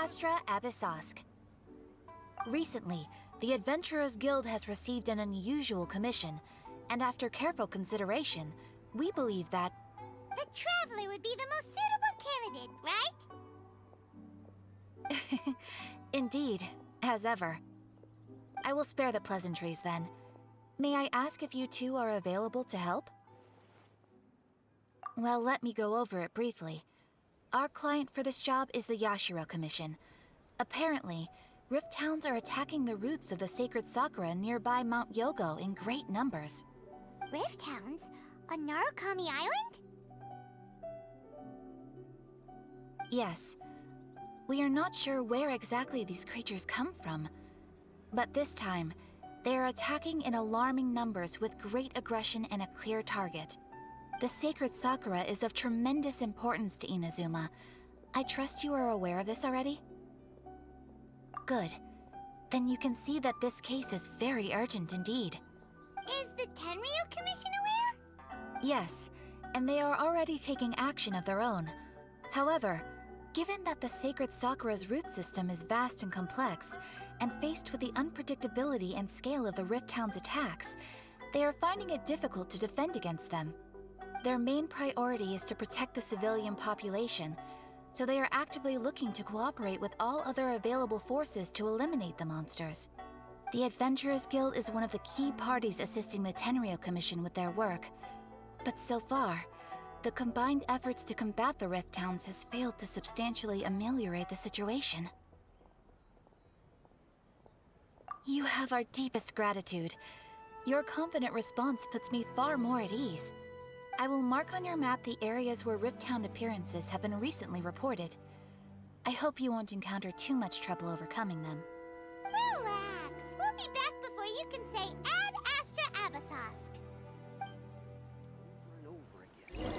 Astra Abyssosk. Recently, the Adventurers Guild has received an unusual commission, and after careful consideration, we believe that... The Traveler would be the most suitable candidate, right? Indeed, as ever. I will spare the pleasantries then. May I ask if you two are available to help? Well, let me go over it briefly. Our client for this job is the Yashiro Commission. Apparently, Rift Hounds are attacking the roots of the sacred Sakura nearby Mount Yogo in great numbers. Rift Hounds? On Narukami Island? Yes. We are not sure where exactly these creatures come from. But this time, they are attacking in alarming numbers with great aggression and a clear target. The sacred Sakura is of tremendous importance to Inazuma. I trust you are aware of this already? Good. Then you can see that this case is very urgent indeed. Is the Tenryu Commission aware? Yes, and they are already taking action of their own. However, given that the sacred Sakura's root system is vast and complex, and faced with the unpredictability and scale of the Rift Hound's attacks, they are finding it difficult to defend against them. Their main priority is to protect the civilian population, so they are actively looking to cooperate with all other available forces to eliminate the monsters. The Adventurers Guild is one of the key parties assisting the Tenryu Commission with their work, but so far, the combined efforts to combat the Rift Hounds has failed to substantially ameliorate the situation. You have our deepest gratitude. Your confident response puts me far more at ease. I will mark on your map the areas where Rift Hound appearances have been recently reported. I hope you won't encounter too much trouble overcoming them. Relax. We'll be back before you can say Ad Astra Abyssosk. Over and over again.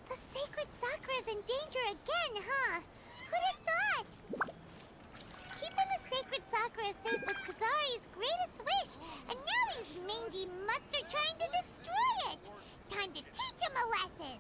The sacred Sakura's in danger again, huh? Who'd have thought? Keeping the sacred Sakura safe was Kazari's greatest wish, and now these mangy mutts are trying to destroy it! Time to teach him a lesson!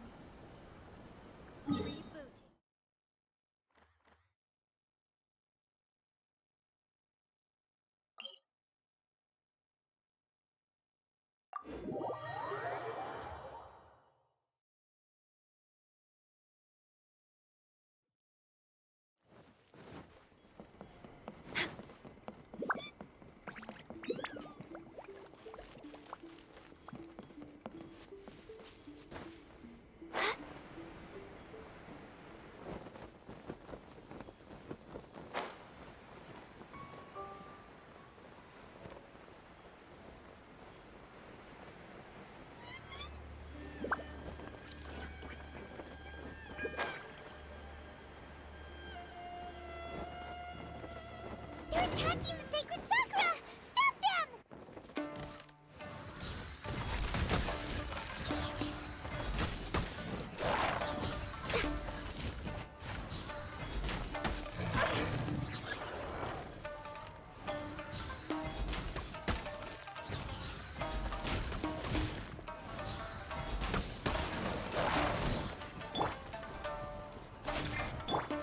They're attacking the sacred Sakura! Stop them!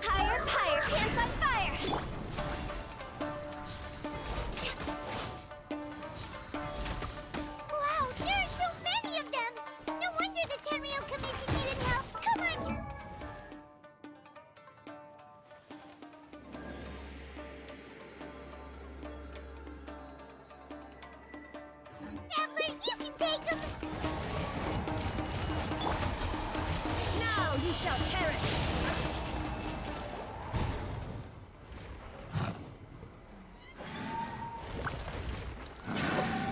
Higher, higher, hands on fire! Wow, there are so many of them! No wonder the Tenryu Commission needed help! Come on! Traveler, you can take them! Now you shall perish!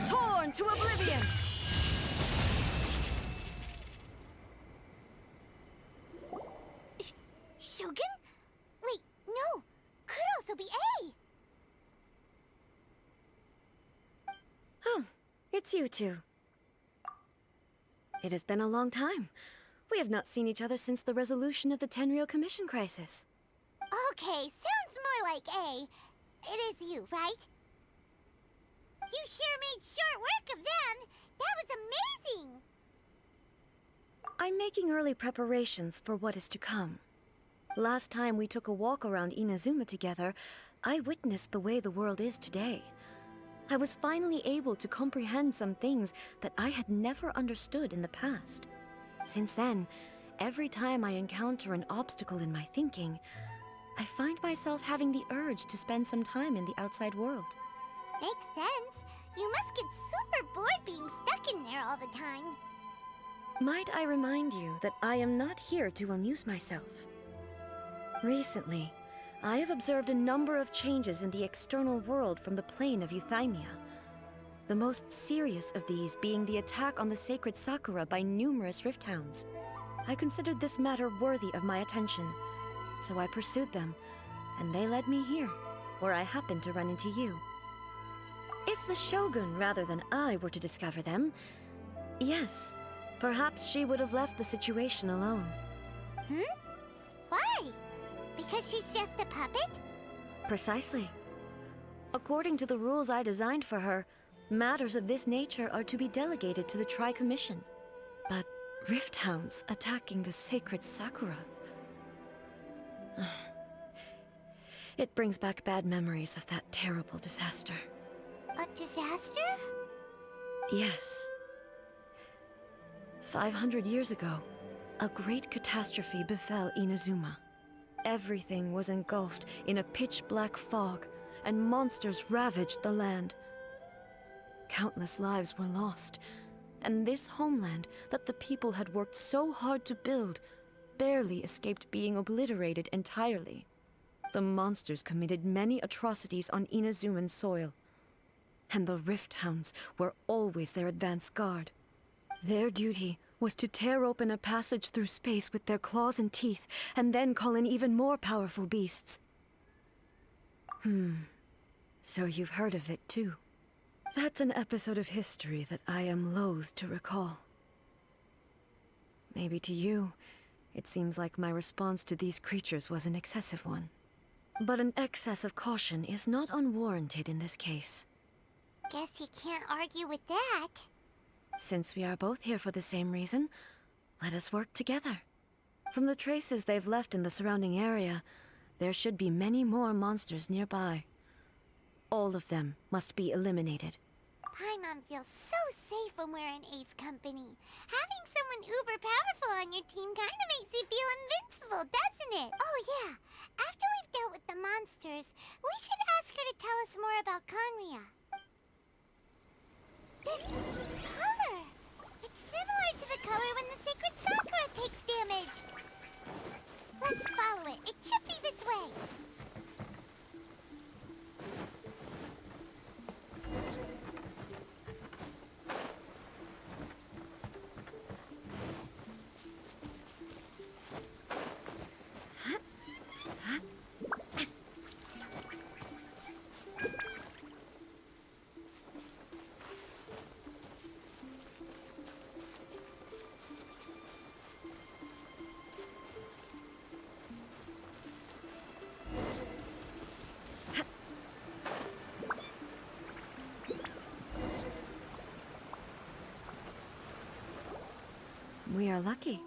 Torn to oblivion! Shogun? Wait, no! Could also be A! Oh, it's you two. It has been a long time. We have not seen each other since the resolution of the Tenryu Commission crisis. Okay, sounds more like A. It is you, right? You sure made short work of them! That was amazing! I'm making early preparations for what is to come. Last time we took a walk around Inazuma together, I witnessed the way the world is today. I was finally able to comprehend some things that I had never understood in the past. Since then, every time I encounter an obstacle in my thinking, I find myself having the urge to spend some time in the outside world. Makes sense. You must get super bored being stuck in there all the time. Might I remind you that I am not here to amuse myself? Recently, I have observed a number of changes in the external world from the plane of Euthymia. The most serious of these being the attack on the sacred Sakura by numerous rift hounds. I considered this matter worthy of my attention, so I pursued them, and they led me here, where I happened to run into you. If the Shogun rather than I were to discover them, yes, perhaps she would have left the situation alone. Why? Because she's just a puppet? Precisely. According to the rules I designed for her, matters of this nature are to be delegated to the Tri-Commission. But rift hounds attacking the sacred Sakura... It brings back bad memories of that terrible disaster. A disaster? Yes. 500 years ago, a great catastrophe befell Inazuma. Everything was engulfed in a pitch-black fog, and monsters ravaged the land. Countless lives were lost, and this homeland that the people had worked so hard to build barely escaped being obliterated entirely. The monsters committed many atrocities on Inazuman soil, and the Rift Hounds were always their advance guard. Their duty was to tear open a passage through space with their claws and teeth, and then call in even more powerful beasts. So you've heard of it too. That's an episode of history that I am loath to recall. Maybe to you, it seems like my response to these creatures was an excessive one. But an excess of caution is not unwarranted in this case. Guess you can't argue with that. Since we are both here for the same reason, let us work together. From the traces they've left in the surrounding area, there should be many more monsters nearby. All of them must be eliminated. Paimon feels so safe when we're in Ace Company. Having someone uber powerful on your team kinda makes you feel invincible, doesn't it? Oh yeah, after we've dealt with the monsters, we should ask her to tell us more about Conria. This color! It's similar to the color when the sacred Sakura takes damage. Let's follow it. It should be this way. We are lucky.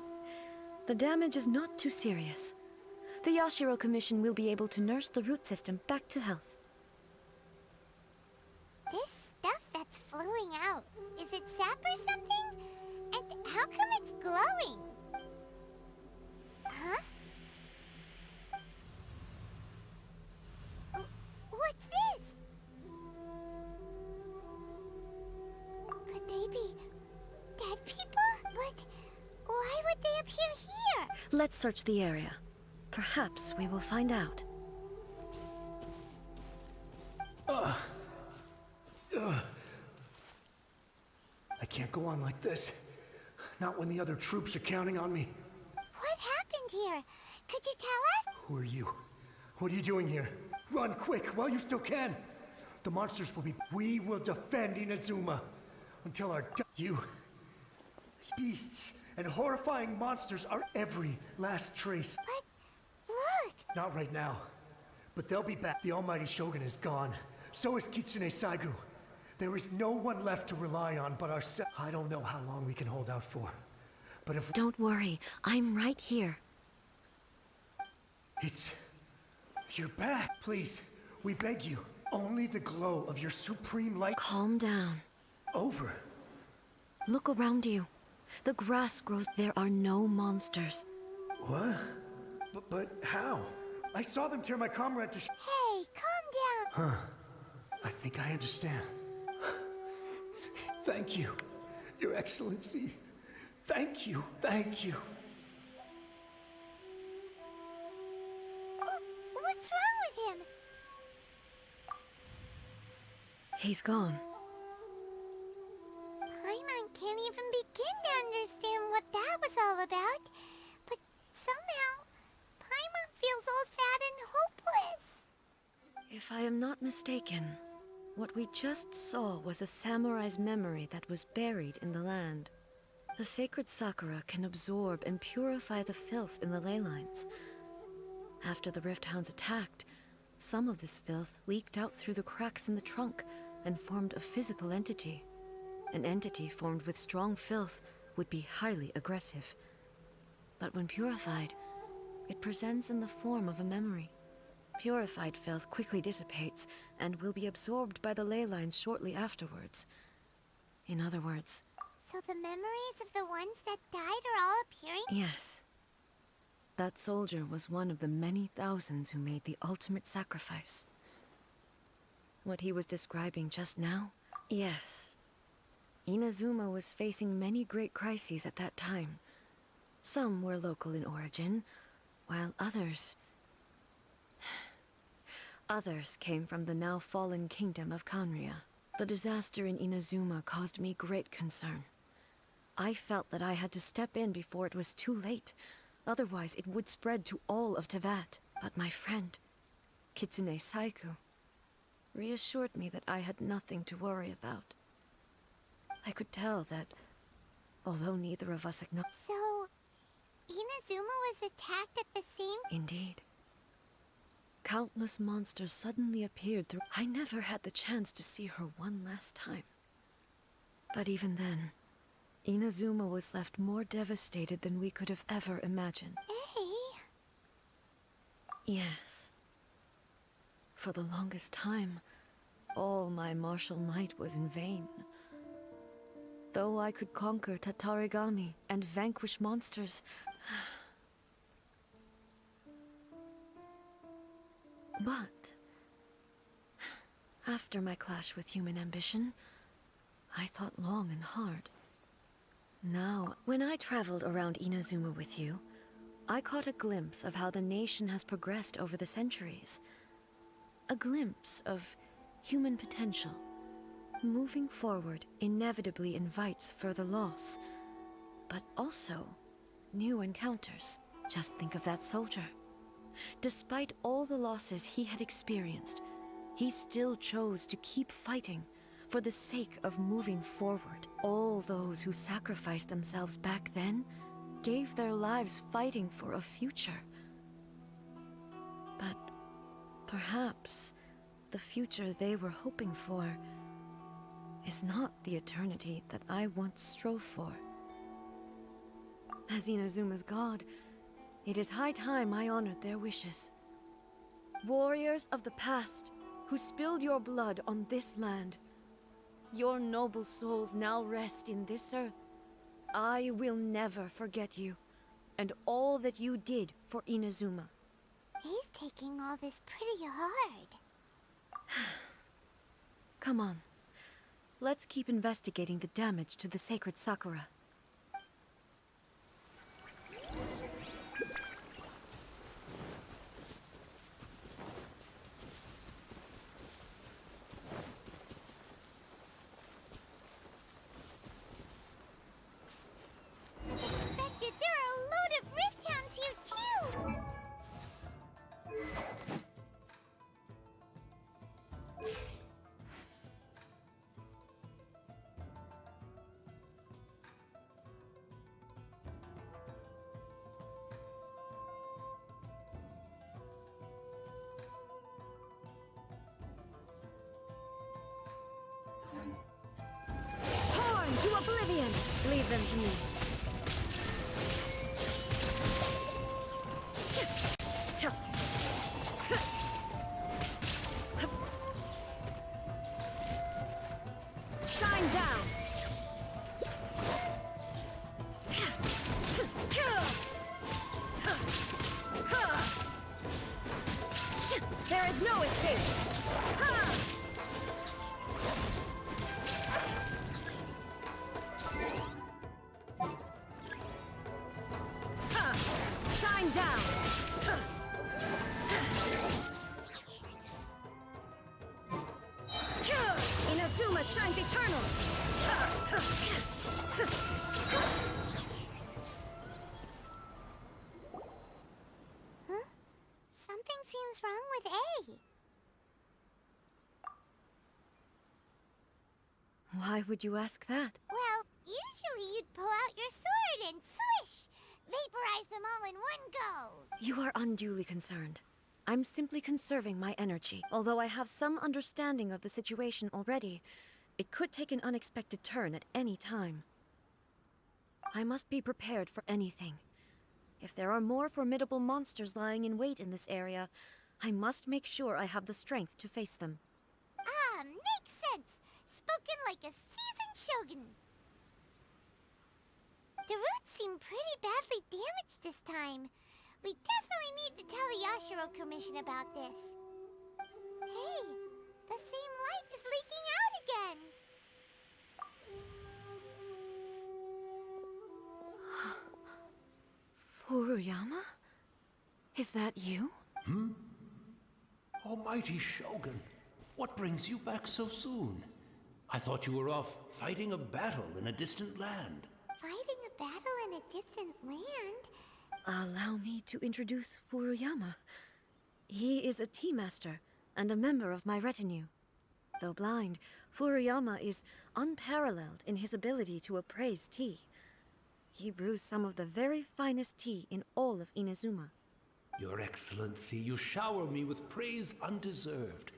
The damage is not too serious. The Yashiro Commission will be able to nurse the root system back to health. This stuff that's flowing out, is it sap or something? And how come it's glowing? Huh? What's this? Could they be dead people? But why would they appear here? Let's search the area. Perhaps we will find out. I can't go on like this. Not when the other troops are counting on me. What happened here? Could you tell us? Who are you? What are you doing here? Run quick while you still can. The monsters will be... We will defend Inazuma until our... You... Beasts and horrifying monsters are every last trace. But look! Not right now. But they'll be back. The almighty Shogun is gone. So is Kitsune Saigu. There is no one left to rely on but ourselves. I don't know how long we can hold out for. But if Don't worry, I'm right here. it's... You're back. Please, we beg you. Only the glow of your supreme light... Calm down. Over. Look around you. The grass grows. There are no monsters. What? But how? I saw them tear my comrade to Hey, calm down. I think I understand. Thank you, Your Excellency. Thank you, thank you. What's wrong with him? He's gone. Paimon can't even begin to understand what that was all about. But somehow, Paimon feels all sad and hopeless. If I am not mistaken, what we just saw was a samurai's memory that was buried in the land. The sacred Sakura can absorb and purify the filth in the ley lines. After the Rift Hounds attacked, some of this filth leaked out through the cracks in the trunk and formed a physical entity. An entity formed with strong filth would be highly aggressive. But when purified, it presents in the form of a memory. Purified filth quickly dissipates and will be absorbed by the ley lines shortly afterwards. In other words... So the memories of the ones that died are all appearing? Yes. That soldier was one of the many thousands who made the ultimate sacrifice. What he was describing just now? Yes. Inazuma was facing many great crises at that time. Some were local in origin, while others came from the now fallen kingdom of Kanria. The disaster in Inazuma caused me great concern. I felt that I had to step in before it was too late. Otherwise, it would spread to all of Tevat. But my friend, Kitsune Saiku, reassured me that I had nothing to worry about. I could tell that, although neither of us acknowledged... So, Inazuma was attacked at the same... Indeed. Countless monsters suddenly appeared through... I never had the chance to see her one last time. But even then, Inazuma was left more devastated than we could have ever imagined. Hey? Yes. For the longest time, all my martial might was in vain. Though I could conquer Tatarigami and vanquish monsters... But... after my clash with human ambition, I thought long and hard. Now, when I traveled around Inazuma with you, I caught a glimpse of how the nation has progressed over the centuries. A glimpse of human potential. Moving forward inevitably invites further loss, but also new encounters. Just think of that soldier. Despite all the losses he had experienced, he still chose to keep fighting for the sake of moving forward. All those who sacrificed themselves back then gave their lives fighting for a future. But perhaps the future they were hoping for is not the eternity that I once strove for. As Inazuma's god, it is high time I honored their wishes. Warriors of the past, who spilled your blood on this land, your noble souls now rest in this earth. I will never forget you, and all that you did for Inazuma. He's taking all this pretty hard. Come on. Let's keep investigating the damage to the sacred Sakura. Expected, there are a load of Rift Hounds here too! Torn to oblivion! Leave them to me. There is no escape! Ha! Ha! Shine down! Inazuma shines eternal! Huh? Something seems wrong with A. Why would you ask that? Well, usually you'd pull out your sword and swish! Vaporize them all in one go! You are unduly concerned. I'm simply conserving my energy. Although I have some understanding of the situation already, it could take an unexpected turn at any time. I must be prepared for anything. If there are more formidable monsters lying in wait in this area, I must make sure I have the strength to face them. Ah, makes sense! Spoken like a seasoned shogun. The roots seem pretty badly damaged this time. We definitely need to tell the Yashiro Commission about this. Hey, the same light is leaking out again. Furuyama? Is that you? Almighty Shogun, what brings you back so soon? I thought you were off fighting a battle in a distant land. Fighting a battle in a distant land? Allow me to introduce Furuyama. He is a tea master and a member of my retinue. Though blind, Furuyama is unparalleled in his ability to appraise tea. He brews some of the very finest tea in all of Inazuma. Your Excellency, you shower me with praise undeserved.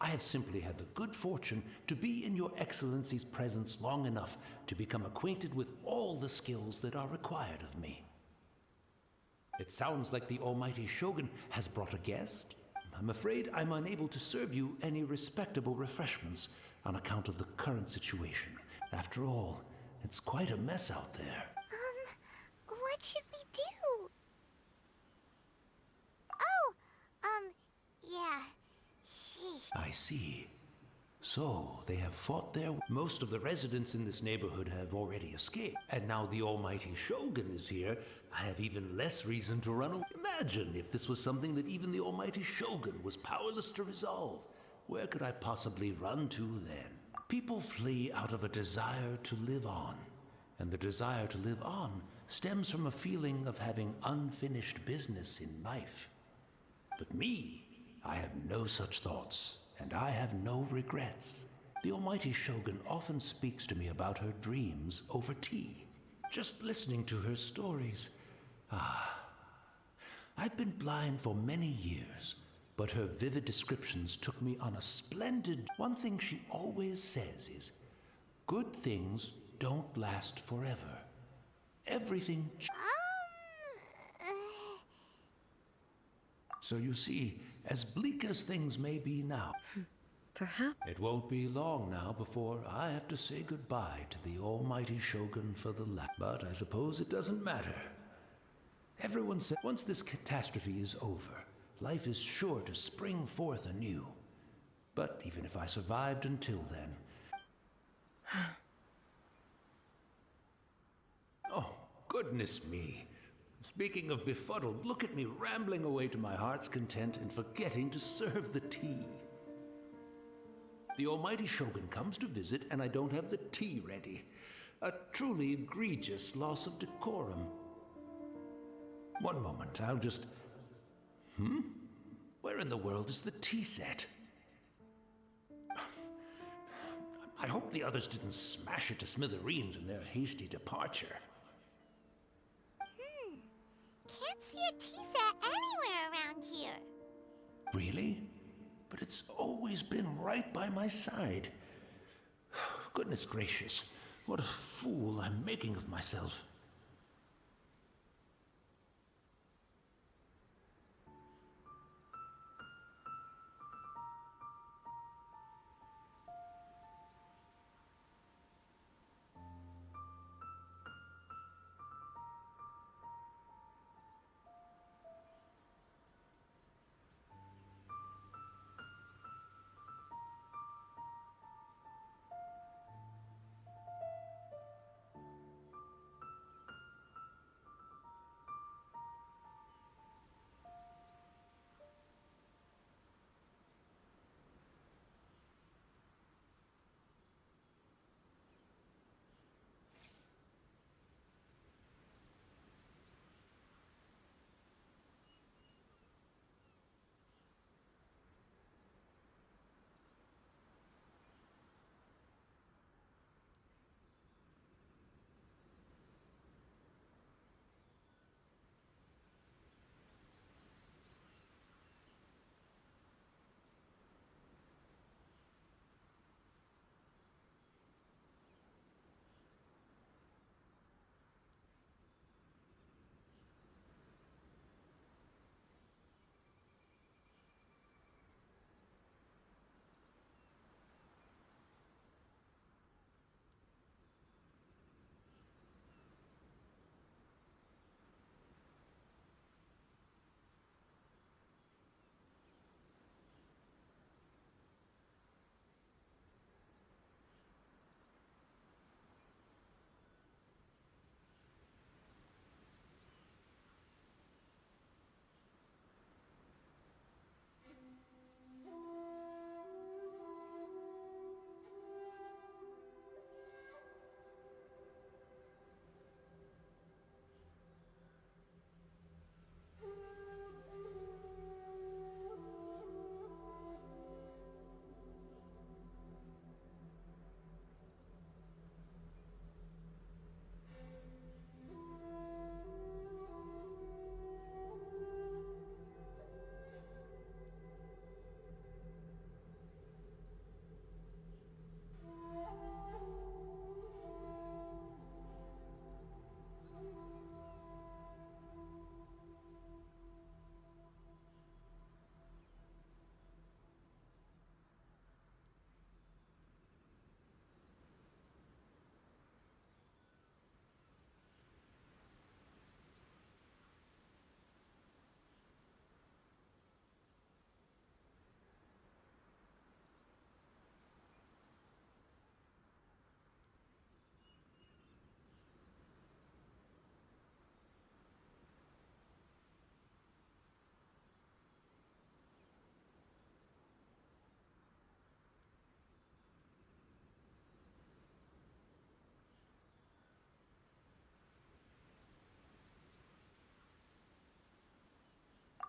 I have simply had the good fortune to be in Your Excellency's presence long enough to become acquainted with all the skills that are required of me. It sounds like the Almighty Shogun has brought a guest. I'm afraid I'm unable to serve you any respectable refreshments on account of the current situation. After all, it's quite a mess out there. What should we do? Oh, yeah. Sheesh. I see. So, they have fought their... Most of the residents in this neighborhood have already escaped. And now the Almighty Shogun is here. I have even less reason to run away. Imagine if this was something that even the Almighty Shogun was powerless to resolve. Where could I possibly run to then? People flee out of a desire to live on. And the desire to live on stems from a feeling of having unfinished business in life. But me, I have no such thoughts, and I have no regrets. The Almighty Shogun often speaks to me about her dreams over tea. Just listening to her stories. I've been blind for many years, but her vivid descriptions took me on a splendid... One thing she always says is, good things don't last forever. Everything... So you see, as bleak as things may be now... Perhaps. It won't be long now before I have to say goodbye to the Almighty Shogun for the last. But I suppose it doesn't matter. Everyone said once this catastrophe is over, life is sure to spring forth anew. But even if I survived until then... Oh, goodness me. Speaking of befuddled, look at me rambling away to my heart's content and forgetting to serve the tea. The Almighty Shogun comes to visit and I don't have the tea ready. A truly egregious loss of decorum. One moment, I'll just... Where in the world is the tea set? I hope the others didn't smash it to smithereens in their hasty departure. Can't see a tea set anywhere around here. Really? But it's always been right by my side. Goodness gracious, what a fool I'm making of myself.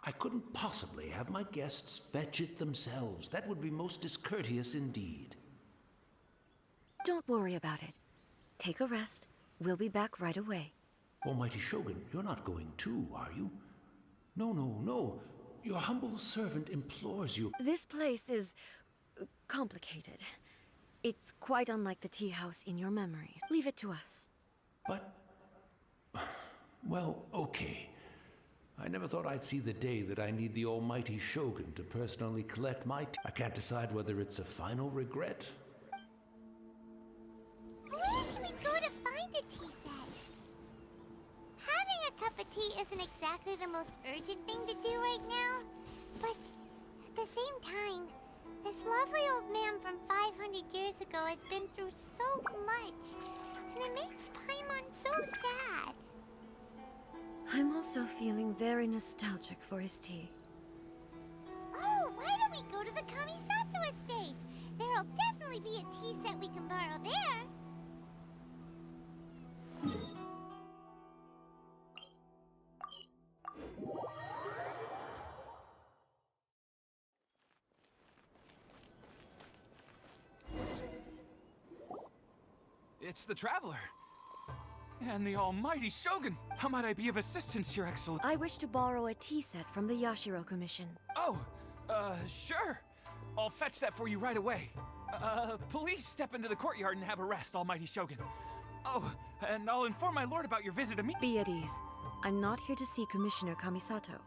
I couldn't possibly have my guests fetch it themselves. That would be most discourteous indeed. Don't worry about it. Take a rest. We'll be back right away. Almighty Shogun, you're not going too, are you? No, no, no. Your humble servant implores you. This place is complicated. It's quite unlike the tea house in your memories. Leave it to us. But... well, okay. I never thought I'd see the day that I need the almighty Shogun to personally collect my tea. I can't decide whether it's a final regret. Where should we go to find a tea set? Having a cup of tea isn't exactly the most urgent thing to do right now, but at the same time, this lovely old man from 500 years ago has been through so much, and it makes Paimon so sad. I'm also feeling very nostalgic for his tea. Oh, why don't we go to the Kamisato estate? There'll definitely be a tea set we can borrow there. It's the Traveler. And the almighty Shogun. How might I be of assistance, Your Excellency? I wish to borrow a tea set from the Yashiro Commission. Oh, sure. I'll fetch that for you right away. Please step into the courtyard and have a rest, almighty Shogun. Oh, and I'll inform my lord about your visit to me. Be at ease. I'm not here to see Commissioner Kamisato.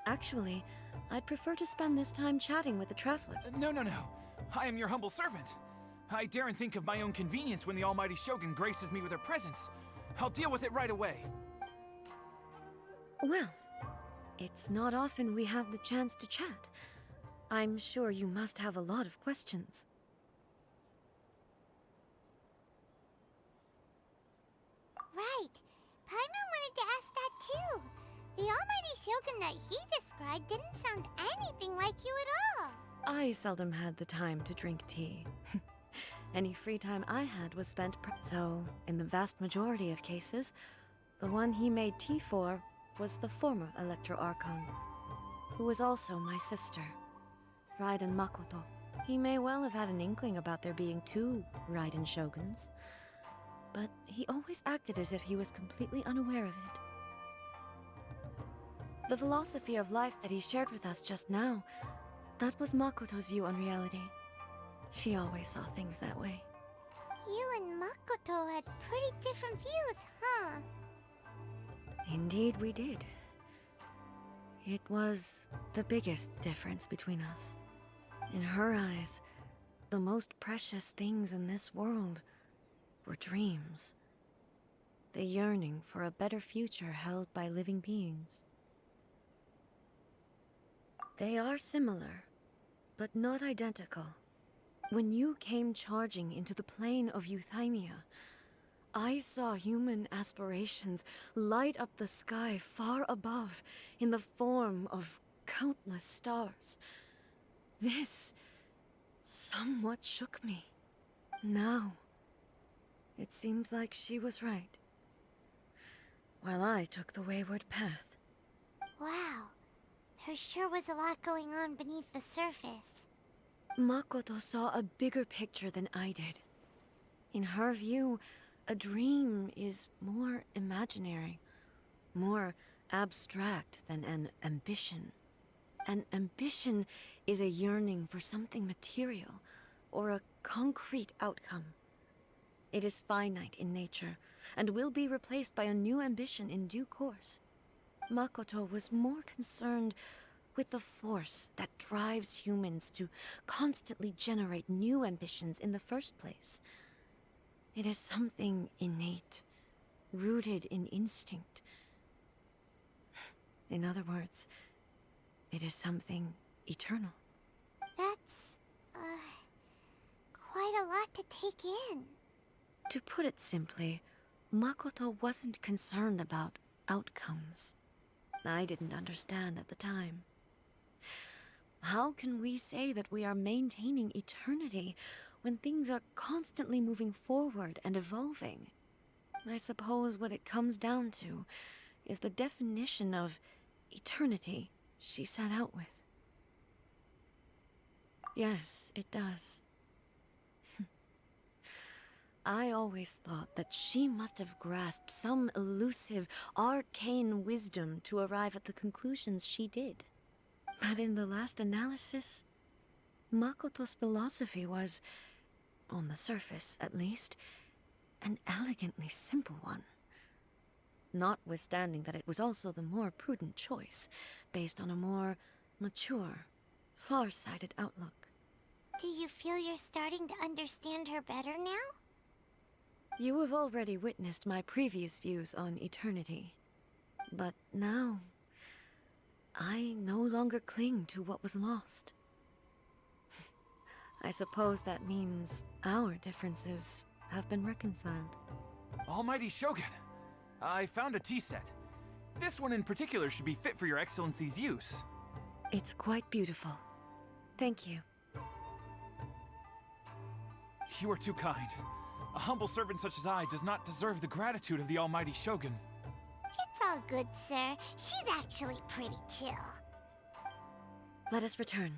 Actually, I'd prefer to spend this time chatting with the Traveler. No. I am your humble servant. I daren't think of my own convenience when the almighty Shogun graces me with her presence. I'll deal with it right away. Well, it's not often we have the chance to chat. I'm sure you must have a lot of questions. Right. Paimon wanted to ask that too. The almighty Shogun that he described didn't sound anything like you at all. I seldom had the time to drink tea. Any free time I had was spent so, in the vast majority of cases, the one he made tea for was the former Electro Archon, who was also my sister, Raiden Makoto. He may well have had an inkling about there being two Raiden Shoguns, but he always acted as if he was completely unaware of it. The philosophy of life that he shared with us just now, that was Makoto's view on reality. She always saw things that way. You and Makoto had pretty different views, huh? Indeed we did. It was the biggest difference between us. In her eyes, the most precious things in this world were dreams. The yearning for a better future held by living beings. They are similar, but not identical. When you came charging into the plane of Euthymia, I saw human aspirations light up the sky far above in the form of countless stars. This somewhat shook me. Now, it seems like she was right, while I took the wayward path. Wow. There sure was a lot going on beneath the surface. Makoto saw a bigger picture than I did. In her view, a dream is more imaginary, more abstract than an ambition. An ambition is a yearning for something material, or a concrete outcome. It is finite in nature, and will be replaced by a new ambition in due course. Makoto was more concerned with the force that drives humans to constantly generate new ambitions in the first place. It is something innate, rooted in instinct. In other words, it is something eternal. That's, quite a lot to take in. To put it simply, Makoto wasn't concerned about outcomes. I didn't understand at the time. How can we say that we are maintaining eternity when things are constantly moving forward and evolving? I suppose what it comes down to is the definition of eternity she set out with. Yes, it does. I always thought that she must have grasped some elusive, arcane wisdom to arrive at the conclusions she did. But in the last analysis, Makoto's philosophy was, on the surface at least, an elegantly simple one. Notwithstanding that it was also the more prudent choice, based on a more mature, far-sighted outlook. Do you feel you're starting to understand her better now? You have already witnessed my previous views on eternity. But now, I no longer cling to what was lost. I suppose that means our differences have been reconciled. Almighty Shogun, I found a tea set. This one in particular should be fit for your Excellency's use. It's quite beautiful. Thank you. You are too kind. A humble servant such as I does not deserve the gratitude of the Almighty Shogun. It's all good, sir. She's actually pretty chill. Let us return.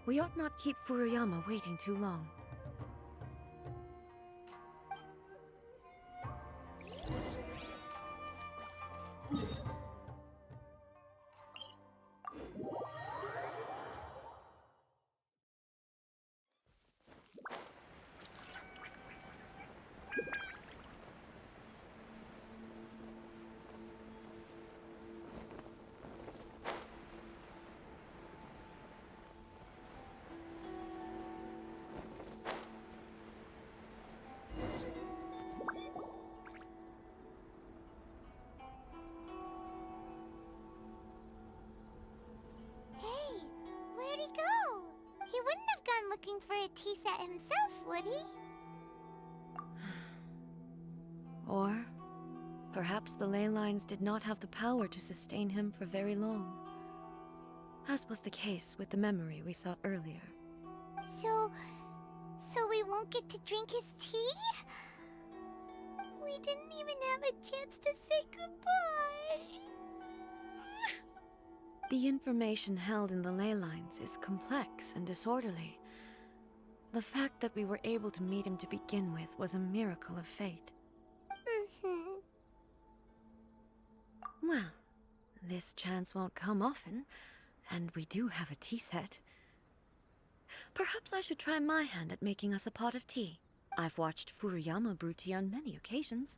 We ought not keep Furuyama waiting too long. Hey, where'd he go? He wouldn't have gone looking for a tea set himself, would he? Or perhaps the ley lines did not have the power to sustain him for very long, as was the case with the memory we saw earlier. So we won't get to drink his tea? We didn't even have a chance to say goodbye. The information held in the ley lines is complex and disorderly. The fact that we were able to meet him to begin with was a miracle of fate. Well, this chance won't come often, and we do have a tea set. Perhaps I should try my hand at making us a pot of tea. I've watched Furuyama brew tea on many occasions.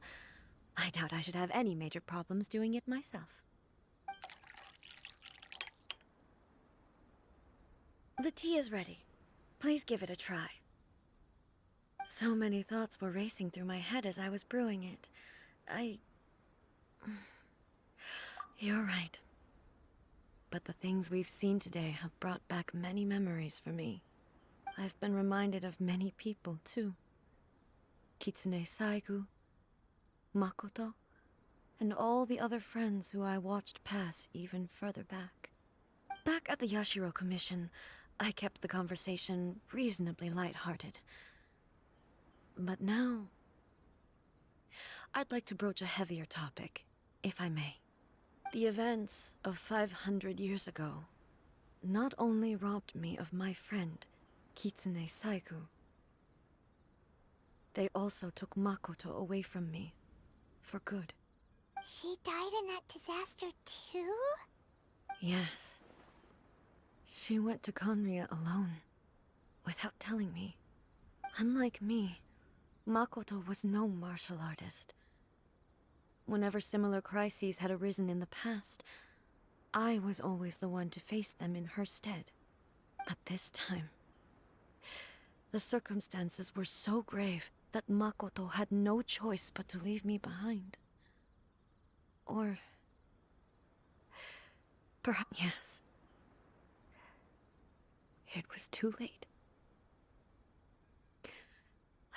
I doubt I should have any major problems doing it myself. The tea is ready. Please give it a try. So many thoughts were racing through my head as I was brewing it. You're right. But the things we've seen today have brought back many memories for me. I've been reminded of many people, too. Kitsune Saigu, Makoto, and all the other friends who I watched pass even further back. Back at the Yashiro Commission, I kept the conversation reasonably lighthearted. But now, I'd like to broach a heavier topic, if I may. The events of 500 years ago not only robbed me of my friend, Kitsune Saigu, they also took Makoto away from me, for good. She died in that disaster too? Yes. She went to Conria alone, without telling me. Unlike me, Makoto was no martial artist. Whenever similar crises had arisen in the past, I was always the one to face them in her stead. But this time, the circumstances were so grave that Makoto had no choice but to leave me behind. Or perhaps, yes. It was too late.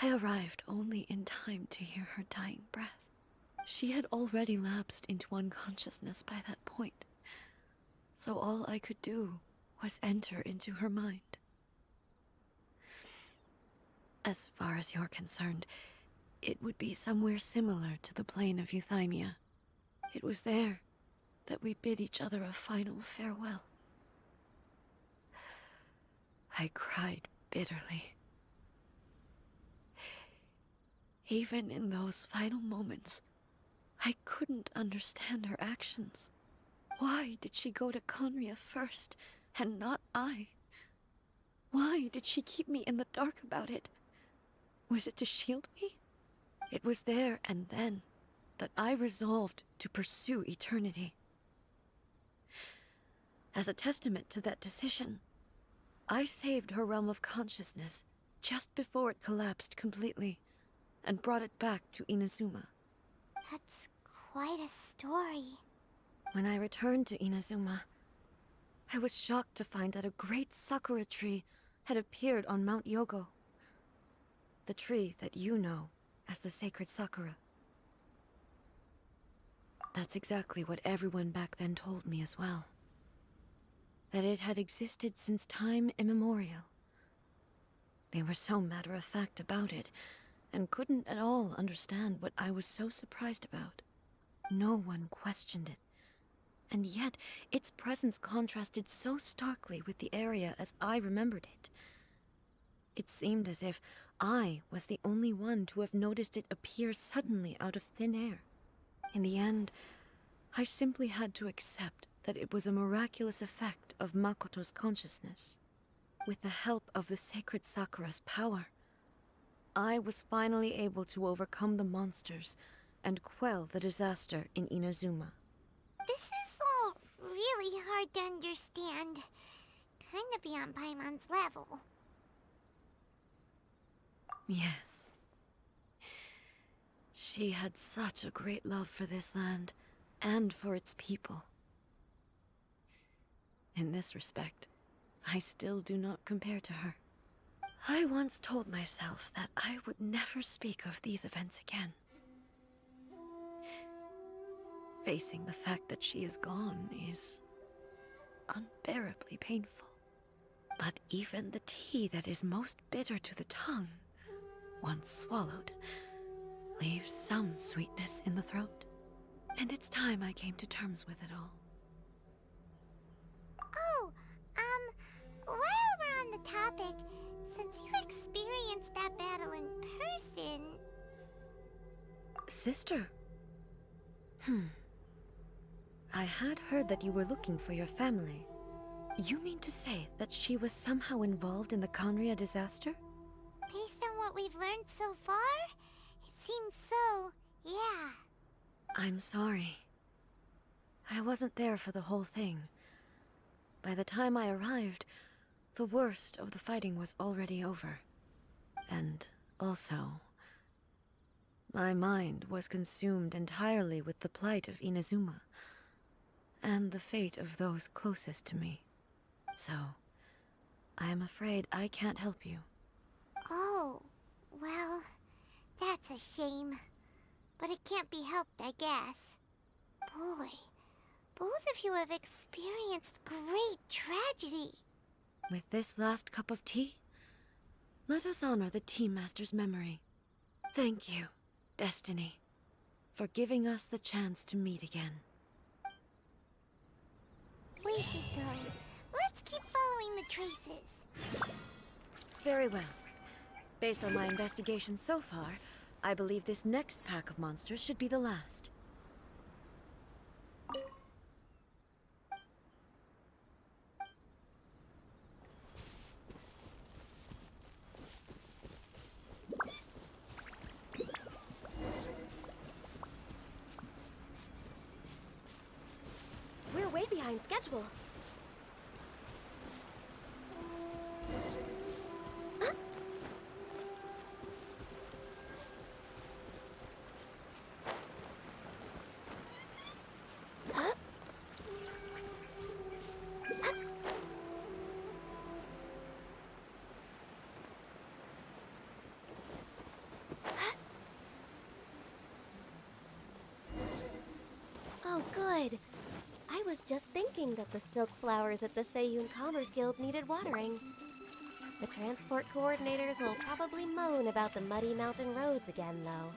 I arrived only in time to hear her dying breath. She had already lapsed into unconsciousness by that point, so all I could do was enter into her mind. As far as you're concerned, it would be somewhere similar to the plane of euthymia. It was there that we bid each other a final farewell. I cried bitterly. Even in those final moments, I couldn't understand her actions. Why did she go to Conria first, and not I? Why did she keep me in the dark about it? Was it to shield me? It was there and then that I resolved to pursue eternity. As a testament to that decision, I saved her realm of consciousness just before it collapsed completely, and brought it back to Inazuma. That's quite a story. When I returned to Inazuma, I was shocked to find that a great Sakura tree had appeared on Mount Yogo. The tree that you know as the sacred Sakura. That's exactly what everyone back then told me as well. That it had existed since time immemorial. They were so matter-of-fact about it, and couldn't at all understand what I was so surprised about. No one questioned it. And yet, its presence contrasted so starkly with the area as I remembered it. It seemed as if I was the only one to have noticed it appear suddenly out of thin air. In the end, I simply had to accept that it was a miraculous effect of Makoto's consciousness. With the help of the sacred Sakura's power, I was finally able to overcome the monsters and quell the disaster in Inazuma. This is all really hard to understand. Kinda beyond Paimon's level. Yes. She had such a great love for this land, and for its people. In this respect, I still do not compare to her. I once told myself that I would never speak of these events again. Facing the fact that she is gone is unbearably painful. But even the tea that is most bitter to the tongue, once swallowed, leaves some sweetness in the throat. And it's time I came to terms with it all. Oh, while we're on the topic, since you experienced that battle in person... Sister? I had heard that you were looking for your family. You mean to say that she was somehow involved in the Conria disaster? Based on what we've learned so far, it seems so, yeah. I'm sorry. I wasn't there for the whole thing. By the time I arrived, the worst of the fighting was already over. And also, my mind was consumed entirely with the plight of Inazuma, and the fate of those closest to me. So, I am afraid I can't help you. Oh, well, that's a shame. But it can't be helped, I guess. Boy, both of you have experienced great tragedy. With this last cup of tea, let us honor the Tea Master's memory. Thank you, Destiny, for giving us the chance to meet again. We should go. Let's keep following the traces. Very well. Based on my investigation so far, I believe this next pack of monsters should be the last. We're way behind schedule. Oh, good. I was just thinking that the silk flowers at the Feiyun Commerce Guild needed watering. The transport coordinators will probably moan about the muddy mountain roads again, though.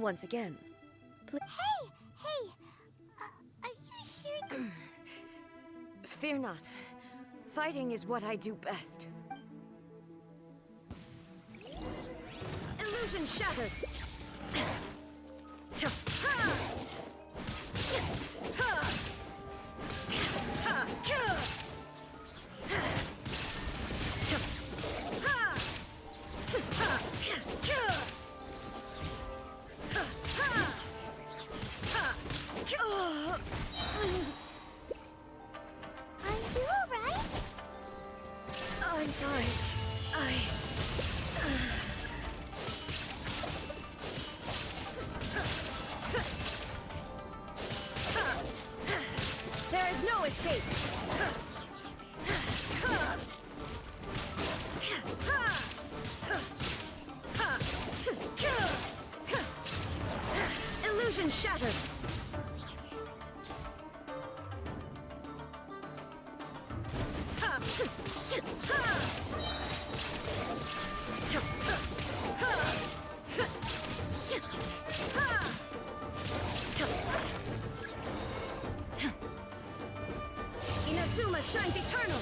once again. Hey! Are you sure? Fear not. Fighting is what I do best. Illusion shattered! Are you alright? I'm fine. There is no escape! Illusion shattered! Inazuma shines eternal!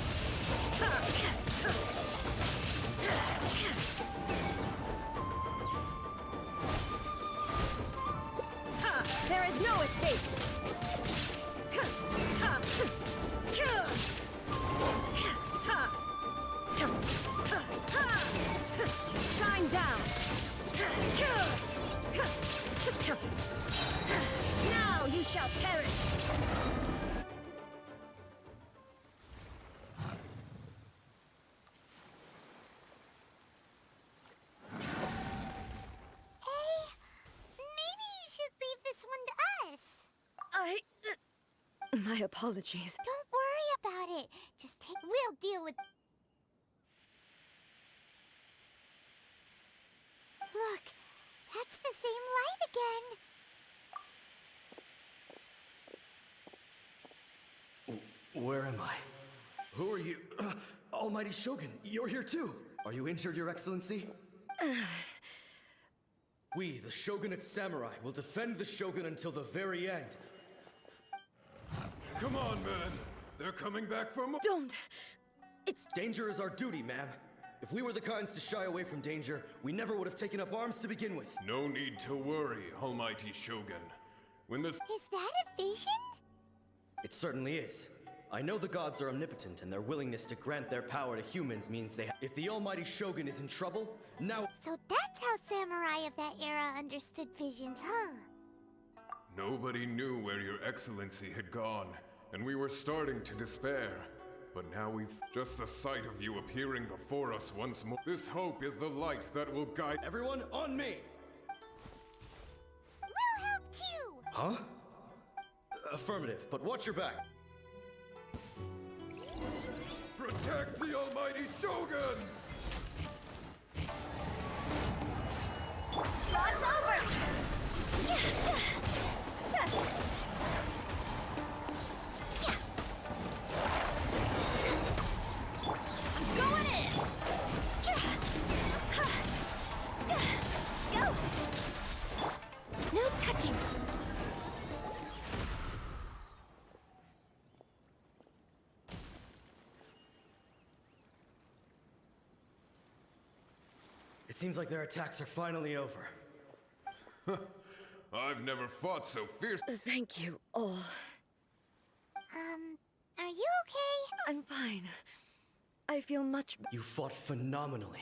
There is no escape! Shine down! Now you shall perish! Maybe you should leave this one to us. My apologies. Don't worry about it. We'll deal with... Look, that's the same light again. Where am I? Who are you? Almighty Shogun, you're here too! Are you injured, Your Excellency? We, the Shogunate Samurai, will defend the Shogun until the very end. Come on, man. They're coming back for more. Don't! It's... Danger is our duty, ma'am. If we were the kinds to shy away from danger, we never would have taken up arms to begin with. No need to worry, Almighty Shogun. When this... Is that a vision? It certainly is. I know the gods are omnipotent, and their willingness to grant their power to humans means they If the Almighty Shogun is in trouble, now... So that's how samurai of that era understood visions, huh? Nobody knew where Your Excellency had gone, and we were starting to despair. But now we've just the sight of you appearing before us once more. This hope is the light that will guide... Everyone, on me! We'll help too! Huh? Affirmative, but watch your back. Protect the Almighty Shogun! It's over! I'm going in! Go! No touching! It seems like their attacks are finally over. I've never fought so fierce. Thank you all. Are you okay? I'm fine. I feel much... You fought phenomenally.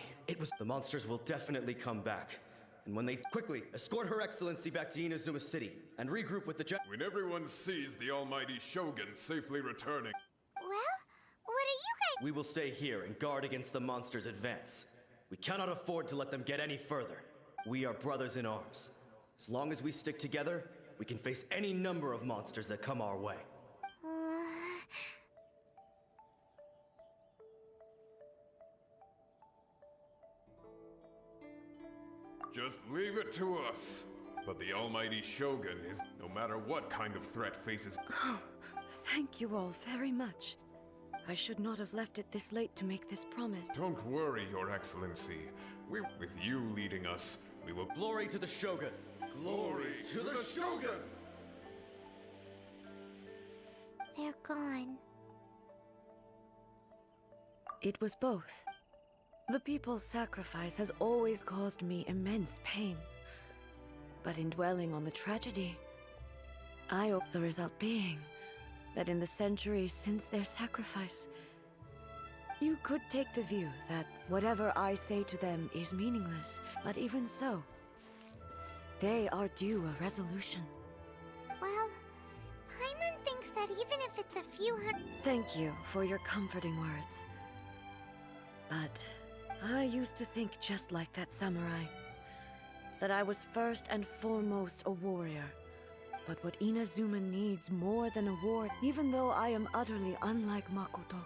The monsters will definitely come back. And when they quickly escort Her Excellency back to Inazuma City and regroup with the When everyone sees the Almighty Shogun safely returning... Well, what are you guys... We will stay here and guard against the monsters' advance. We cannot afford to let them get any further. We are brothers in arms. As long as we stick together, we can face any number of monsters that come our way. Just leave it to us. But the Almighty Shogun is, no matter what kind of threat faces... Oh, thank you all very much. I should not have left it this late to make this promise. Don't worry, Your Excellency. With you leading us, We will glory to the Shogun. Glory to the Shogun! They're gone. It was both. The people's sacrifice has always caused me immense pain. But in dwelling on the tragedy, I hope the result being that in the centuries since their sacrifice, you could take the view that whatever I say to them is meaningless, but even so, they are due a resolution. Well, Paimon thinks that even if it's a few hundred... Thank you for your comforting words. But I used to think just like that samurai. That I was first and foremost a warrior. But what Inazuma needs more than a war, even though I am utterly unlike Makoto,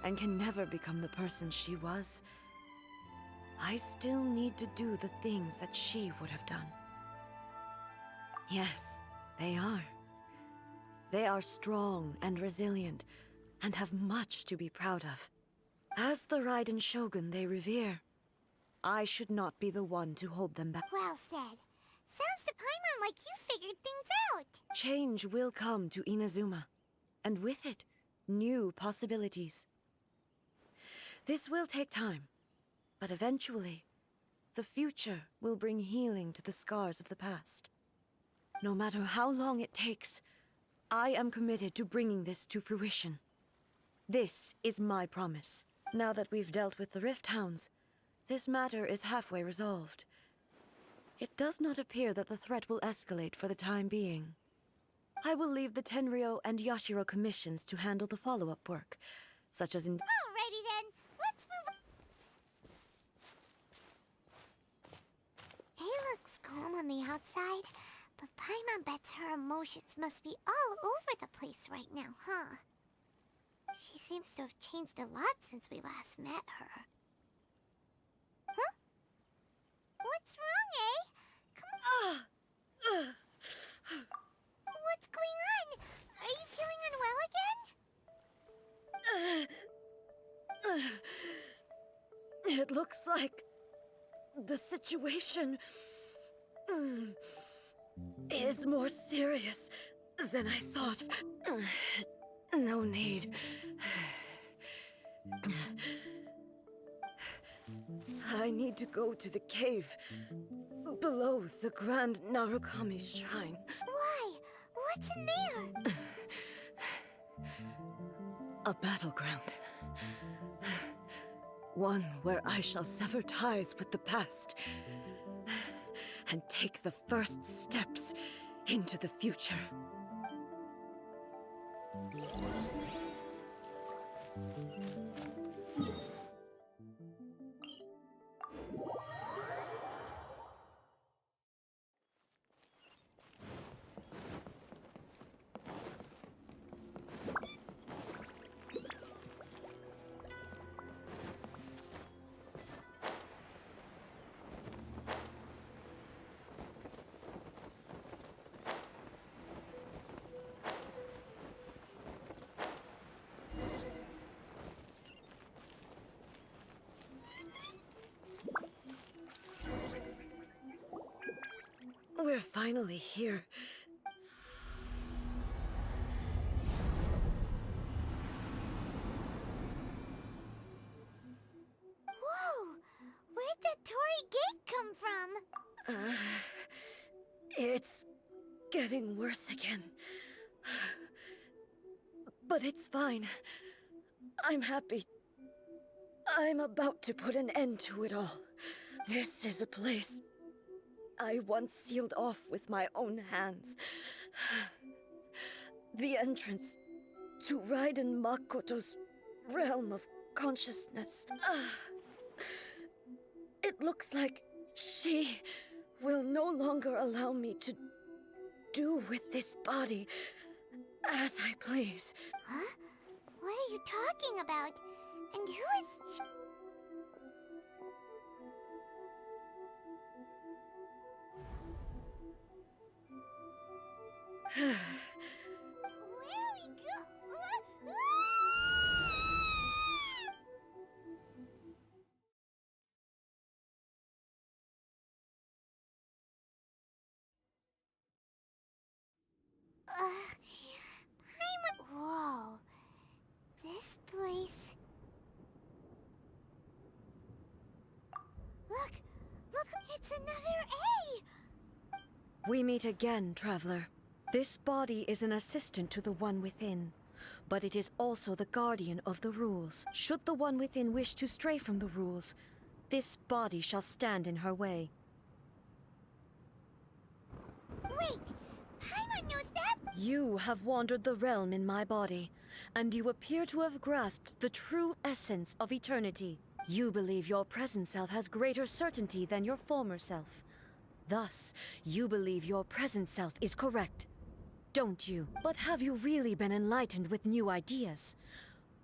and can never become the person she was, I still need to do the things that she would have done. Yes, they are. They are strong and resilient, and have much to be proud of. As the Raiden Shogun they revere, I should not be the one to hold them back. Well said. Sounds to Paimon like you figured things out. Change will come to Inazuma, and with it, new possibilities. This will take time, but eventually, the future will bring healing to the scars of the past. No matter how long it takes, I am committed to bringing this to fruition. This is my promise. Now that we've dealt with the Rift Hounds, this matter is halfway resolved. It does not appear that the threat will escalate for the time being. I will leave the Tenryo and Yashiro commissions to handle the follow-up work, such as in... Alrighty then, let's move on. It looks calm on the outside, but Paimon bets her emotions must be all over the place right now, huh? She seems to have changed a lot since we last met her. Huh? What's wrong, eh? What's going on? Are you feeling unwell again? It looks like the situation is more serious than I thought. No need. I need to go to the cave below the Grand Narukami Shrine. Why? What's in there? A battleground. One where I shall sever ties with the past and take the first steps into the future. We're finally here. Whoa! Where'd that Torii gate come from? It's getting worse again. But it's fine. I'm happy. I'm about to put an end to it all. This is a place I once sealed off with my own hands. The entrance to Raiden Makoto's realm of consciousness. It looks like she will no longer allow me to do with this body as I please. Huh? What are you talking about? And who is... Where are we go? Whoa. This place... Look! Look! It's another A! We meet again, traveler. This body is an assistant to the One Within, but it is also the guardian of the rules. Should the One Within wish to stray from the rules, this body shall stand in her way. Wait! Paimon knows that? You have wandered the realm in my body, and you appear to have grasped the true essence of eternity. You believe your present self has greater certainty than your former self. Thus, you believe your present self is correct, don't you? But have you really been enlightened with new ideas?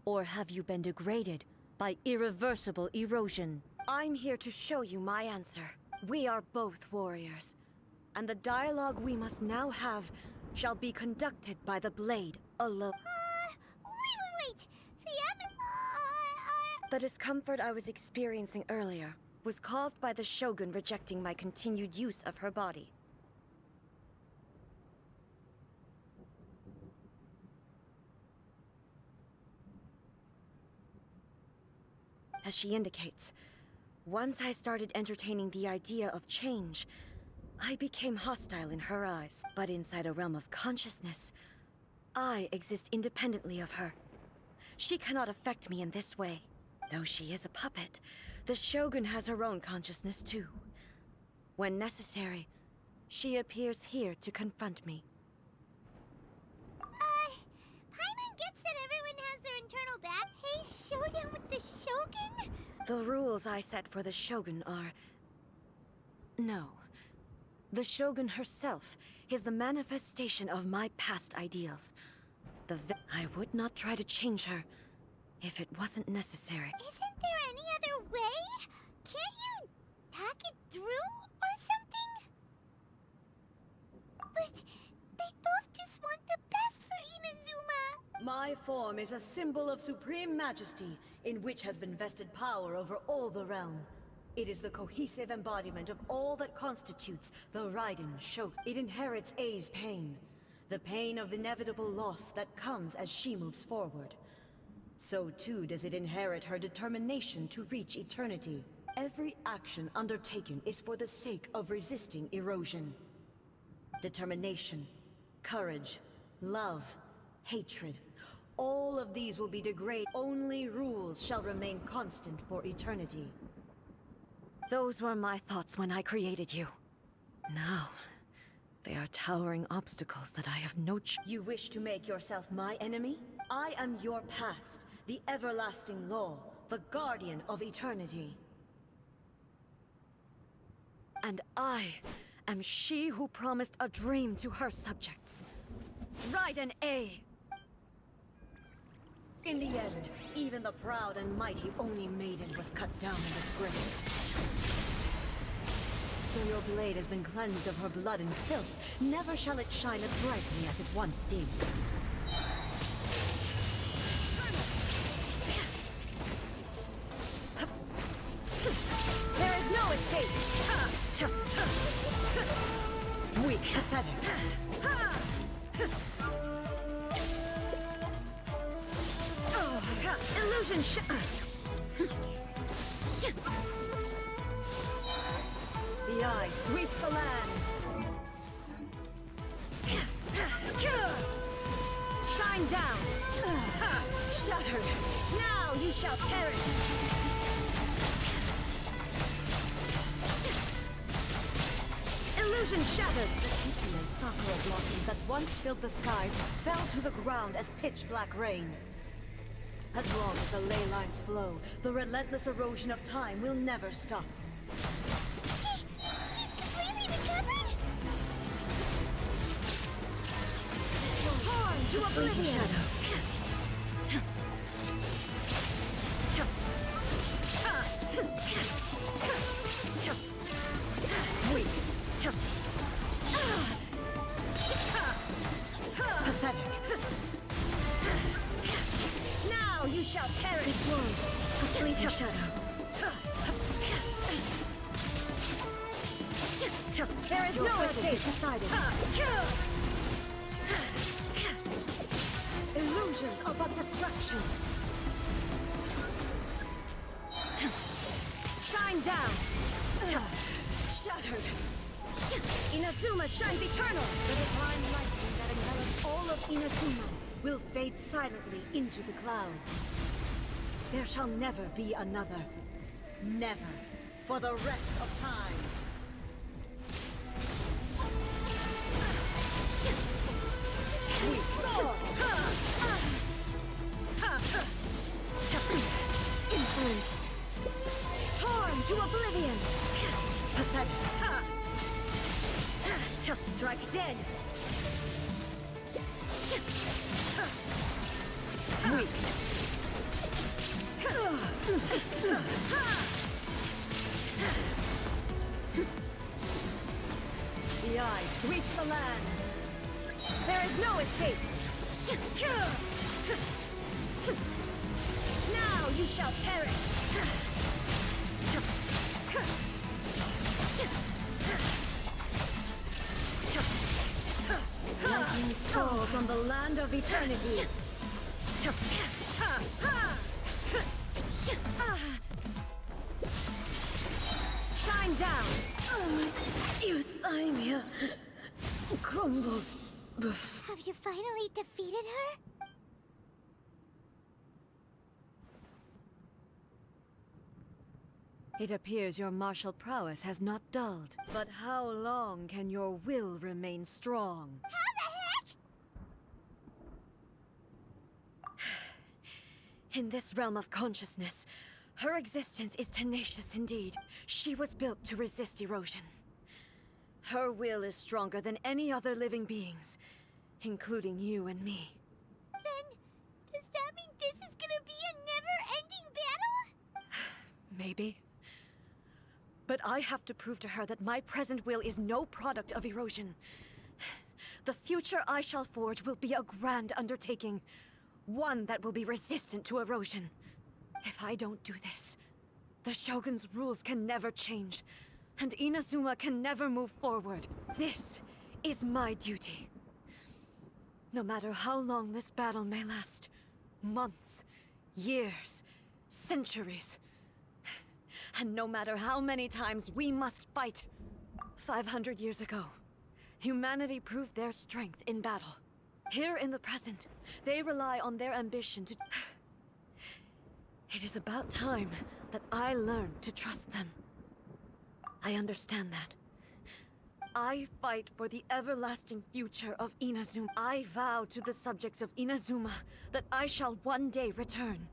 Or have you been degraded by irreversible erosion? I'm here to show you my answer. We are both warriors, and the dialogue we must now have shall be conducted by the blade alone. Wait! The discomfort I was experiencing earlier was caused by the Shogun rejecting my continued use of her body. As she indicates, once I started entertaining the idea of change, I became hostile in her eyes. But inside a realm of consciousness, I exist independently of her. She cannot affect me in this way. Though she is a puppet, the Shogun has her own consciousness too. When necessary, she appears here to confront me. Paimon gets that everyone has their internal battle. Hey, showdown with the Shogun? The rules I set for the Shogun are... No. The Shogun herself is the manifestation of my past ideals. I would not try to change her if it wasn't necessary. Isn't there any other way? Can't you hack it through or something? But they both just want the best for Inazuma. My form is a symbol of supreme majesty, in which has been vested power over all the realm. It is the cohesive embodiment of all that constitutes the Raiden Shogun. It inherits A's pain, the pain of inevitable loss that comes as she moves forward. So too does it inherit her determination to reach eternity. Every action undertaken is for the sake of resisting erosion. Determination, courage, love, hatred, all of these will be degraded. Only rules shall remain constant for eternity. Those were my thoughts when I created you. Now, they are towering obstacles that I have no You wish to make yourself my enemy? I am your past, the everlasting law, the guardian of eternity. And I am she who promised a dream to her subjects. Raiden A. In the end, even the proud and mighty Oni Maiden was cut down and disgraced. Though your blade has been cleansed of her blood and filth, never shall it shine as brightly as it once did. There is no escape! Weak, pathetic. Illusion The eye sweeps the lands. Shine down. Shattered. Now ye shall perish. Illusion shattered. The and Sakura blossoms that once filled the skies fell to the ground as pitch-black rain. As long as the ley lines flow, the relentless erosion of time will never stop. She's completely recovered? Harm to oblivion! Shadow. Weak. Pathetic. Now you shall perish. This world, a fleeting shadow. There is no escape decided. illusions are but distractions. Shine down! Shattered! Inazuma shines eternal! The divine lightning that envelops all of Inazuma will fade silently into the clouds. There shall never be another. Never. For the rest of time. Insolent. Torn to oblivion. Pathetic. Strike dead. Weak. The eye sweeps the land. There is no escape. Now you shall perish. Lightning falls on the land of eternity. Shine down. Euthymia crumbles before. Have you finally defeated her? It appears your martial prowess has not dulled. But how long can your will remain strong? How the heck? In this realm of consciousness, her existence is tenacious indeed. She was built to resist erosion. Her will is stronger than any other living being's, including you and me. Then, does that mean this is gonna be a never-ending battle? Maybe. But I have to prove to her that my present will is no product of erosion. The future I shall forge will be a grand undertaking. One that will be resistant to erosion. If I don't do this, the Shogun's rules can never change, and Inazuma can never move forward. This is my duty. No matter how long this battle may last, months, years, centuries, and no matter how many times we must fight. 500 years ago, humanity proved their strength in battle. Here in the present, they rely on their ambition to... It is about time that I learn to trust them. I understand that. I fight for the everlasting future of Inazuma. I vow to the subjects of Inazuma that I shall one day return.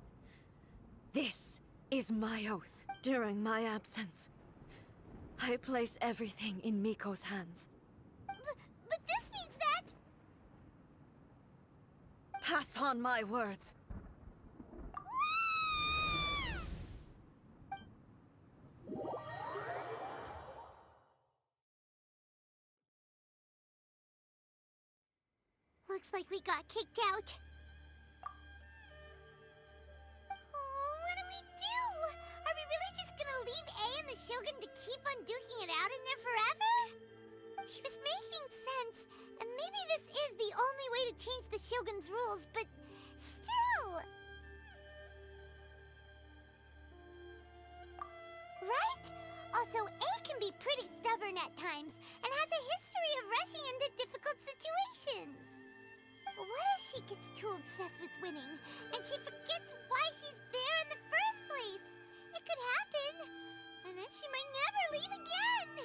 This is my oath. During my absence, I place everything in Miko's hands. But this means that... Pass on my words. Looks like we got kicked out. Oh, what do we do? Are we really just gonna leave A and the Shogun to keep on duking it out in there forever? She was making sense, and maybe this is the only way to change the Shogun's rules, but still... Right? Also, A can be pretty stubborn at times, and has a history of rushing into difficult situations. What if she gets too obsessed with winning, and she forgets why she's there in the first place? It could happen, and then she might never leave again.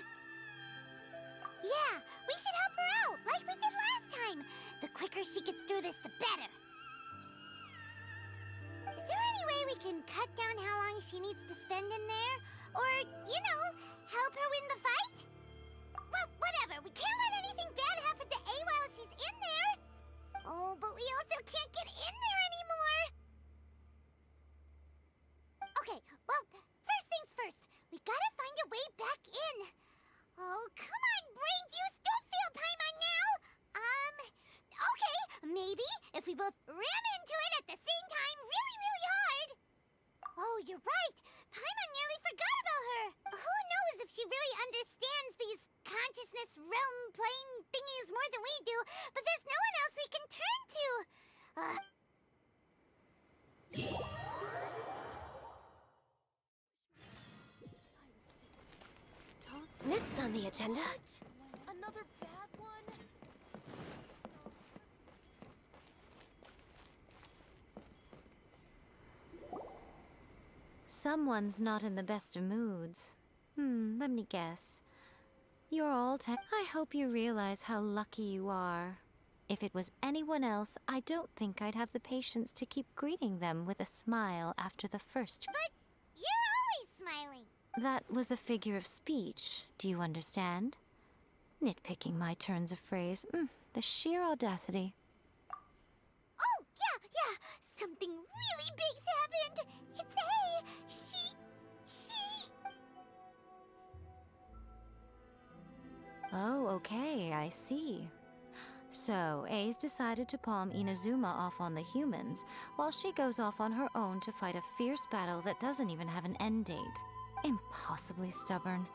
Yeah, we should help her out, like we did last time. The quicker she gets through this, the better. Is there any way we can cut down how long she needs to spend in there? Or, you know, help her win the fight? Well, whatever. We can't let anything bad happen to A while she's in there. Oh, but we also can't get in there anymore. Okay, well, first things first. We gotta find a way back in. Oh, come on, brain juice. Don't feel Paimon now. Okay, maybe if we both ram into it at the same time really, really hard. Oh, you're right. Paimon nearly forgot about her. Who knows if she really understands these consciousness realm plane thingies more than we do, but there's no one else we can turn to. Next on the agenda. Another bad one? Someone's not in the best of moods. Let me guess. You're all I hope you realize how lucky you are. If it was anyone else, I don't think I'd have the patience to keep greeting them with a smile after the first. But you're always smiling. That was a figure of speech, do you understand? Nitpicking my turns of phrase. The sheer audacity. Oh, yeah. Something really big's happened. It's A. She... Oh, okay, I see. So, A's decided to palm Inazuma off on the humans, while she goes off on her own to fight a fierce battle that doesn't even have an end date. Impossibly stubborn.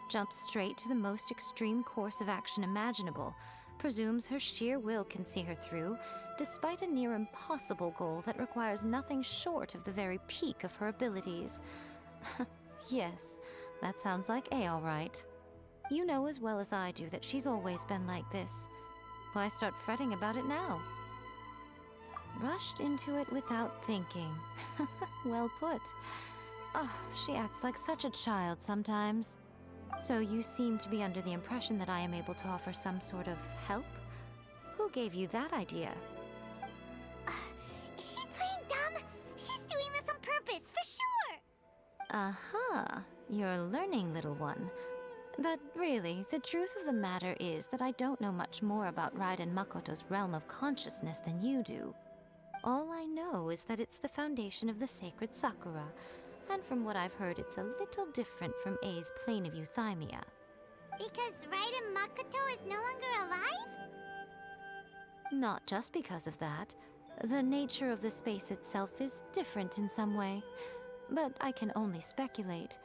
Jumps straight to the most extreme course of action imaginable, presumes her sheer will can see her through, despite a near impossible goal that requires nothing short of the very peak of her abilities. Yes, that sounds like A all right. You know as well as I do that she's always been like this. Why start fretting about it now? Rushed into it without thinking. Well put. Oh, she acts like such a child sometimes. So you seem to be under the impression that I am able to offer some sort of help? Who gave you that idea? Is she playing dumb? She's doing this on purpose, for sure. Aha, you're learning, little one. But really, the truth of the matter is that I don't know much more about Raiden Makoto's realm of consciousness than you do. All I know is that it's the foundation of the sacred Sakura, and from what I've heard, it's a little different from A's plane of euthymia. Because Raiden Makoto is no longer alive? Not just because of that. The nature of the space itself is different in some way. But I can only speculate.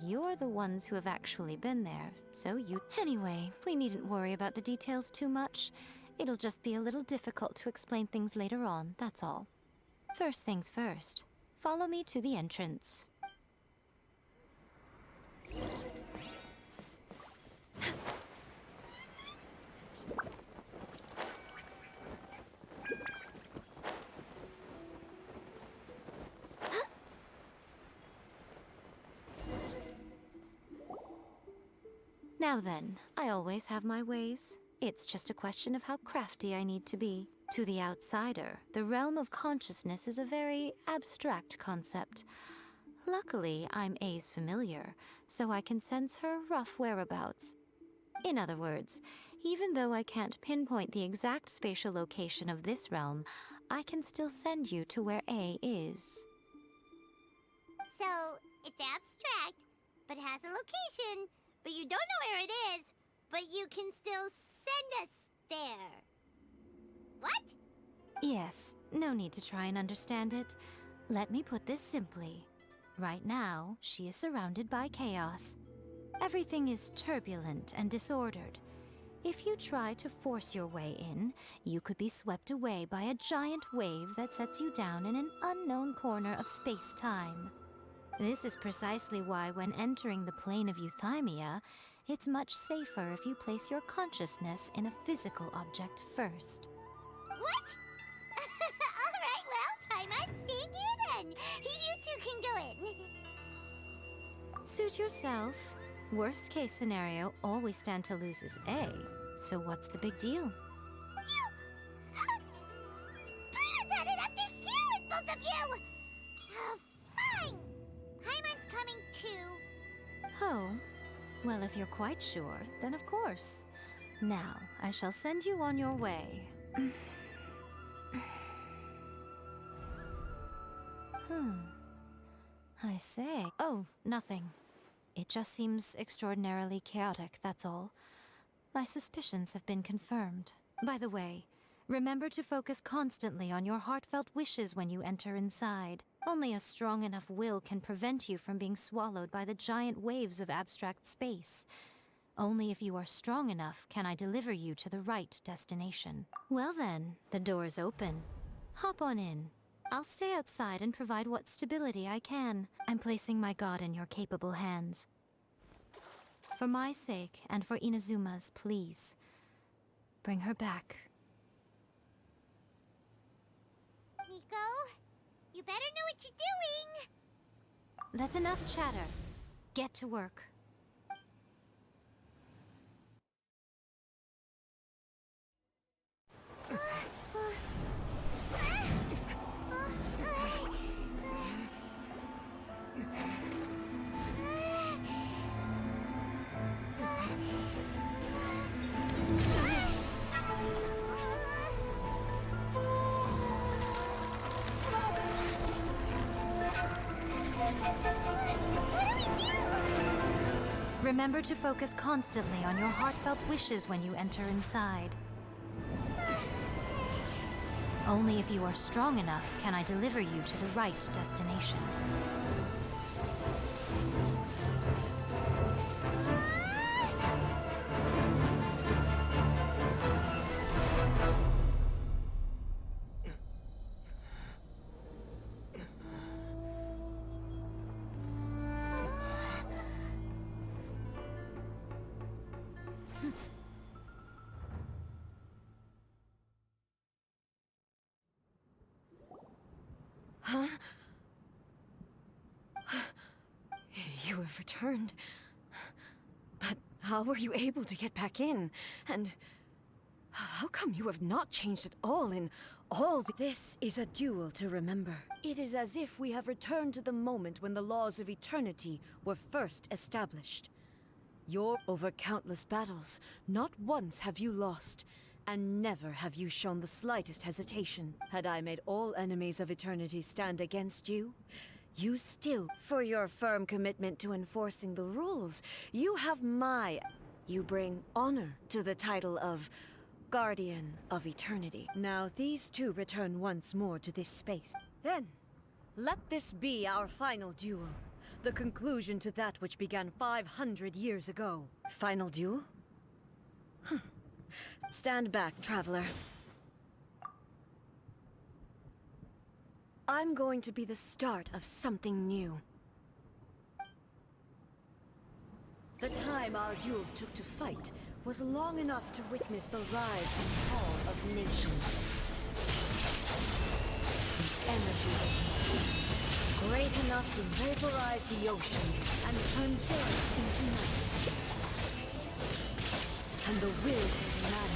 You're the ones who have actually been there, so you... Anyway, we needn't worry about the details too much. It'll just be a little difficult to explain things later on, that's all. First things first. Follow me to the entrance. Now then, I always have my ways. It's just a question of how crafty I need to be. To the outsider, the realm of consciousness is a very abstract concept. Luckily, I'm A's familiar, so I can sense her rough whereabouts. In other words, even though I can't pinpoint the exact spatial location of this realm, I can still send you to where A is. So, it's abstract, but has a location, but you don't know where it is, but you can still send us there. What? Yes, no need to try and understand it. Let me put this simply. Right now, she is surrounded by chaos. Everything is turbulent and disordered. If you try to force your way in, you could be swept away by a giant wave that sets you down in an unknown corner of space-time. This is precisely why when entering the plane of euthymia, it's much safer if you place your consciousness in a physical object first. What? Alright, well, Paimon, staying here then. You two can go in. Suit yourself. Worst case scenario, all we stand to lose is A. So what's the big deal? Paimon's had it up to here with both of you! Fine! Paimon's coming too. Oh, well, if you're quite sure, then of course. Now, I shall send you on your way. I say. Oh, nothing. It just seems extraordinarily chaotic, that's all. My suspicions have been confirmed. By the way, remember to focus constantly on your heartfelt wishes when you enter inside. Only a strong enough will can prevent you from being swallowed by the giant waves of abstract space. Only if you are strong enough can I deliver you to the right destination. Well then, the door is open. Hop on in. I'll stay outside and provide what stability I can. I'm placing my god in your capable hands. For my sake, and for Inazuma's, please. Bring her back. Miko, you better know what you're doing! That's enough chatter. Get to work. Remember to focus constantly on your heartfelt wishes when you enter inside. Only if you are strong enough can I deliver you to the right destination. Huh? You have returned. But how were you able to get back in? And how come you have not changed at all in all This is a duel to remember. It is as if we have returned to the moment when the laws of eternity were first established. You're over countless battles. Not once have you lost. And never have you shown the slightest hesitation. Had I made all enemies of eternity stand against you, you still, for your firm commitment to enforcing the rules, you have You bring honor to the title of Guardian of Eternity. Now these two return once more to this space. Then, let this be our final duel. The conclusion to that which began 500 years ago. Final duel? Stand back, traveler. I'm going to be the start of something new. The time our duels took to fight was long enough to witness the rise and fall of nations. The energy great enough to vaporize the oceans and turn day into night. And the will of man,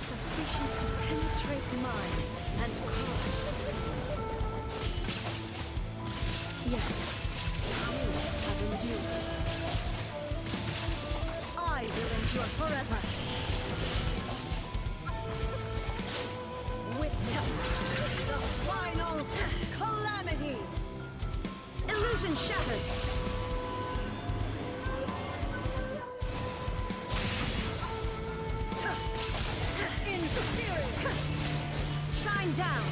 sufficient to penetrate minds and crush the bones. Yes, you have endured. I will endure forever. Witness the final calamity. Illusion shattered. Inferior. Shine down.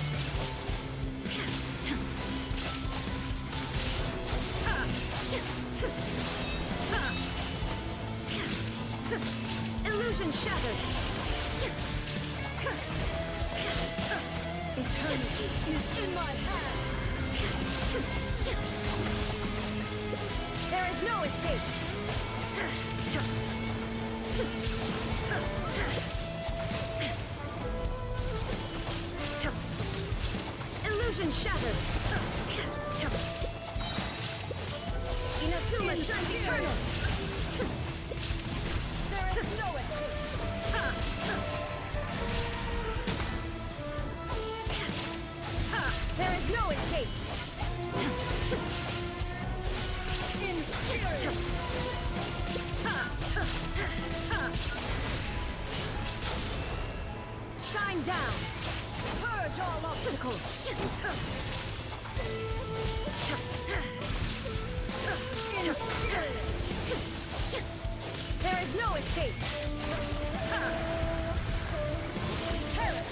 Illusion shattered. Eternity is in my hand. There is no escape. Illusion shattered. Inazuma shines eternal. There is no escape. There is no escape. Inferior. Shine down. Purge all obstacles. Inferior. There is no escape. Perish.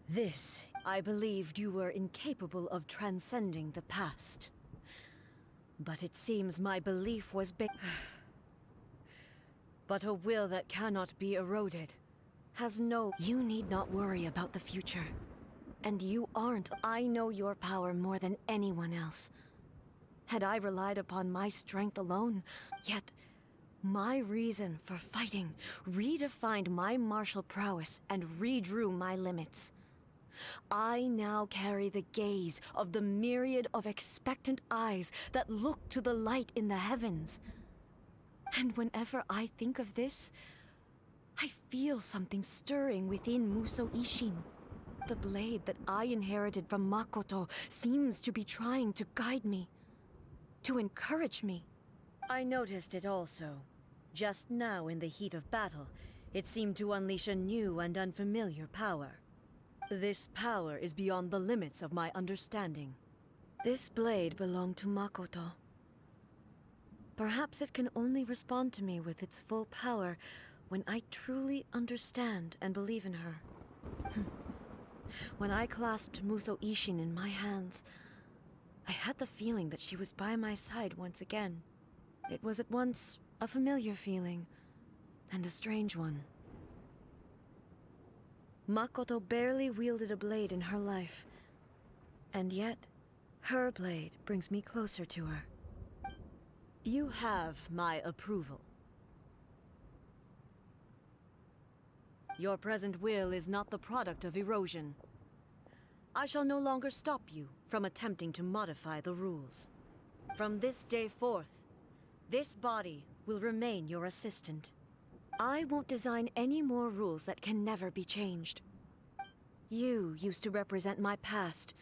This, I believed you were incapable of transcending the past. But it seems my belief was But a will that cannot be eroded has no... You need not worry about the future. And you aren't. I know your power more than anyone else. Had I relied upon my strength alone, yet my reason for fighting redefined my martial prowess and redrew my limits. I now carry the gaze of the myriad of expectant eyes that look to the light in the heavens. And whenever I think of this, I feel something stirring within Musou Ishin. The blade that I inherited from Makoto seems to be trying to guide me, to encourage me. I noticed it also. Just now in the heat of battle, it seemed to unleash a new and unfamiliar power. This power is beyond the limits of my understanding. This blade belonged to Makoto. Perhaps it can only respond to me with its full power when I truly understand and believe in her. When I clasped Musou Ishin in my hands, I had the feeling that she was by my side once again. It was at once a familiar feeling and a strange one. Makoto barely wielded a blade in her life, and yet her blade brings me closer to her. You have my approval. Your present will is not the product of erosion. I shall no longer stop you from attempting to modify the rules. From this day forth, this body will remain your assistant. I won't design any more rules that can never be changed. You used to represent my past,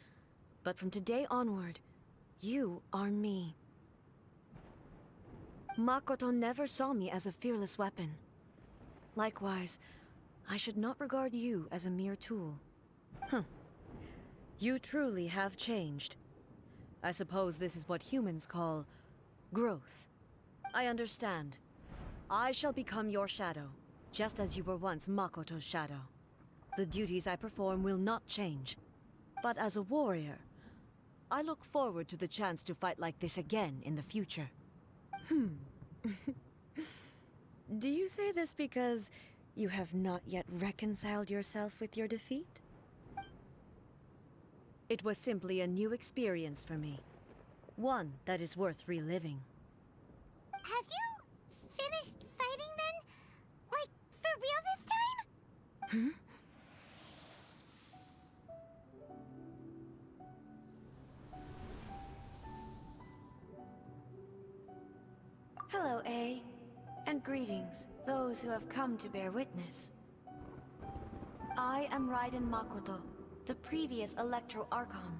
but from today onward, you are me. Makoto never saw me as a fearless weapon. Likewise, I should not regard you as a mere tool. You truly have changed. I suppose this is what humans call growth. I understand. I shall become your shadow, just as you were once Makoto's shadow. The duties I perform will not change. But as a warrior, I look forward to the chance to fight like this again in the future. Do you say this because you have not yet reconciled yourself with your defeat? It was simply a new experience for me. One that is worth reliving. Have you finished fighting then? Like, for real this time? Hello, A. And greetings, those who have come to bear witness. I am Raiden Makoto, the previous Electro Archon,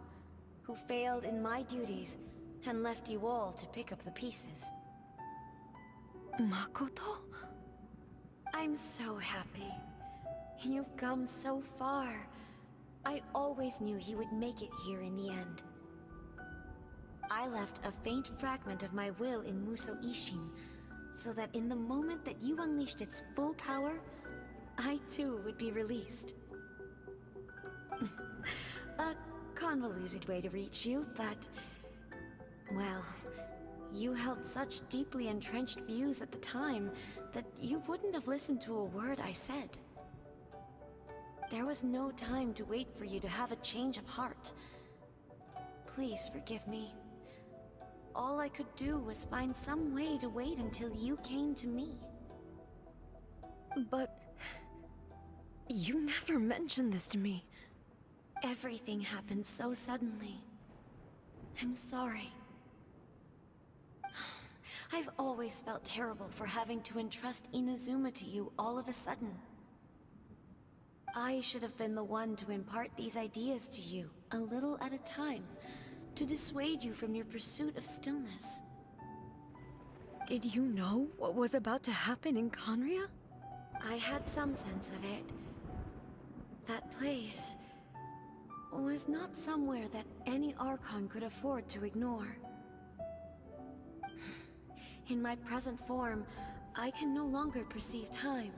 who failed in my duties and left you all to pick up the pieces. Makoto? I'm so happy. You've come so far. I always knew you would make it here in the end. I left a faint fragment of my will in Musou Ishin, so that in the moment that you unleashed its full power, I too would be released. A convoluted way to reach you, but... well, you held such deeply entrenched views at the time that you wouldn't have listened to a word I said. There was no time to wait for you to have a change of heart. Please forgive me. All I could do was find some way to wait until you came to me. But... you never mentioned this to me. Everything happened so suddenly. I'm sorry. I've always felt terrible for having to entrust Inazuma to you all of a sudden. I should have been the one to impart these ideas to you, a little at a time, to dissuade you from your pursuit of stillness. Did you know what was about to happen in Conria? I had some sense of it. That place was not somewhere that any Archon could afford to ignore. In my present form, I can no longer perceive time.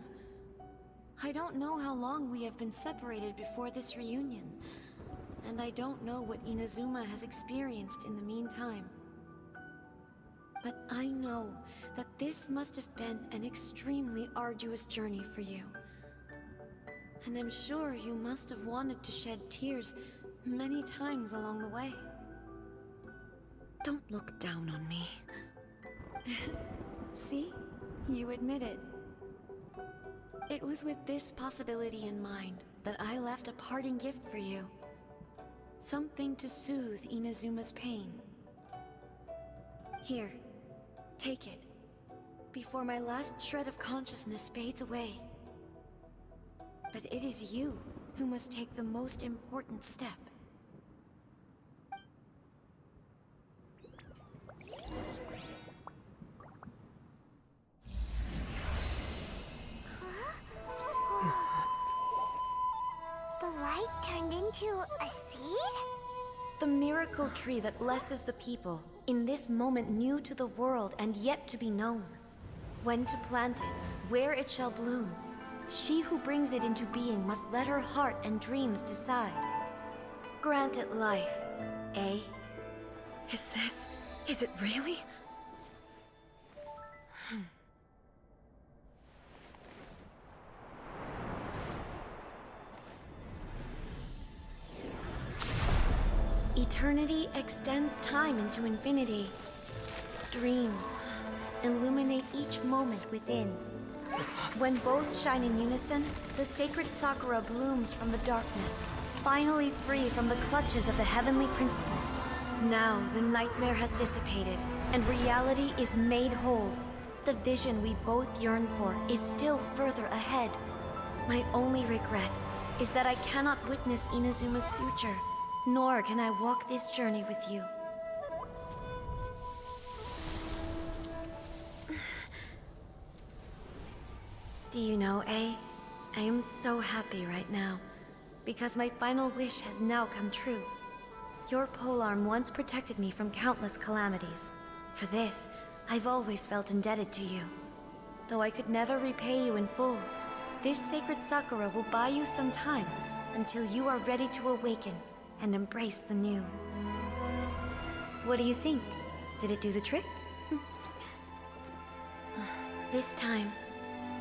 I don't know how long we have been separated before this reunion, and I don't know what Inazuma has experienced in the meantime. But I know that this must have been an extremely arduous journey for you. And I'm sure you must have wanted to shed tears many times along the way. Don't look down on me. See? You admit it. It was with this possibility in mind that I left a parting gift for you. Something to soothe Inazuma's pain. Here, take it, before my last shred of consciousness fades away. But it is you who must take the most important step. The light turned into a seed? The miracle tree that blesses the people, in this moment new to the world and yet to be known. When to plant it, where it shall bloom. She who brings it into being must let her heart and dreams decide. Grant it life, eh? Is it really? Eternity extends time into infinity. Dreams illuminate each moment within. When both shine in unison, the sacred Sakura blooms from the darkness, finally free from the clutches of the heavenly principles. Now the nightmare has dissipated, and reality is made whole. The vision we both yearn for is still further ahead. My only regret is that I cannot witness Inazuma's future, nor can I walk this journey with you. Do you know, I am so happy right now, because my final wish has now come true. Your polearm once protected me from countless calamities. For this, I've always felt indebted to you. Though I could never repay you in full, this sacred Sakura will buy you some time until you are ready to awaken and embrace the new. What do you think? Did it do the trick? This time,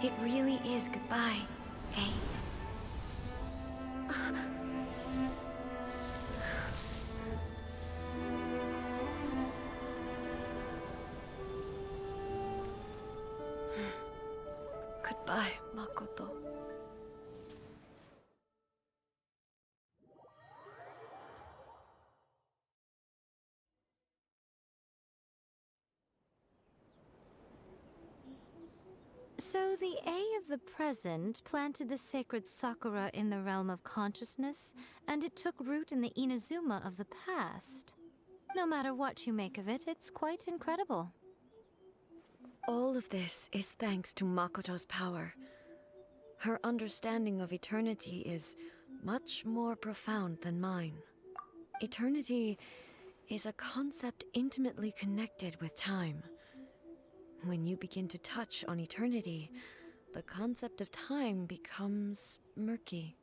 it really is goodbye, eh? Goodbye, Makoto. So the A of the present planted the sacred Sakura in the realm of consciousness, and it took root in the Inazuma of the past. No matter what you make of it, it's quite incredible. All of this is thanks to Makoto's power. Her understanding of eternity is much more profound than mine. Eternity is a concept intimately connected with time. When you begin to touch on eternity, the concept of time becomes murky.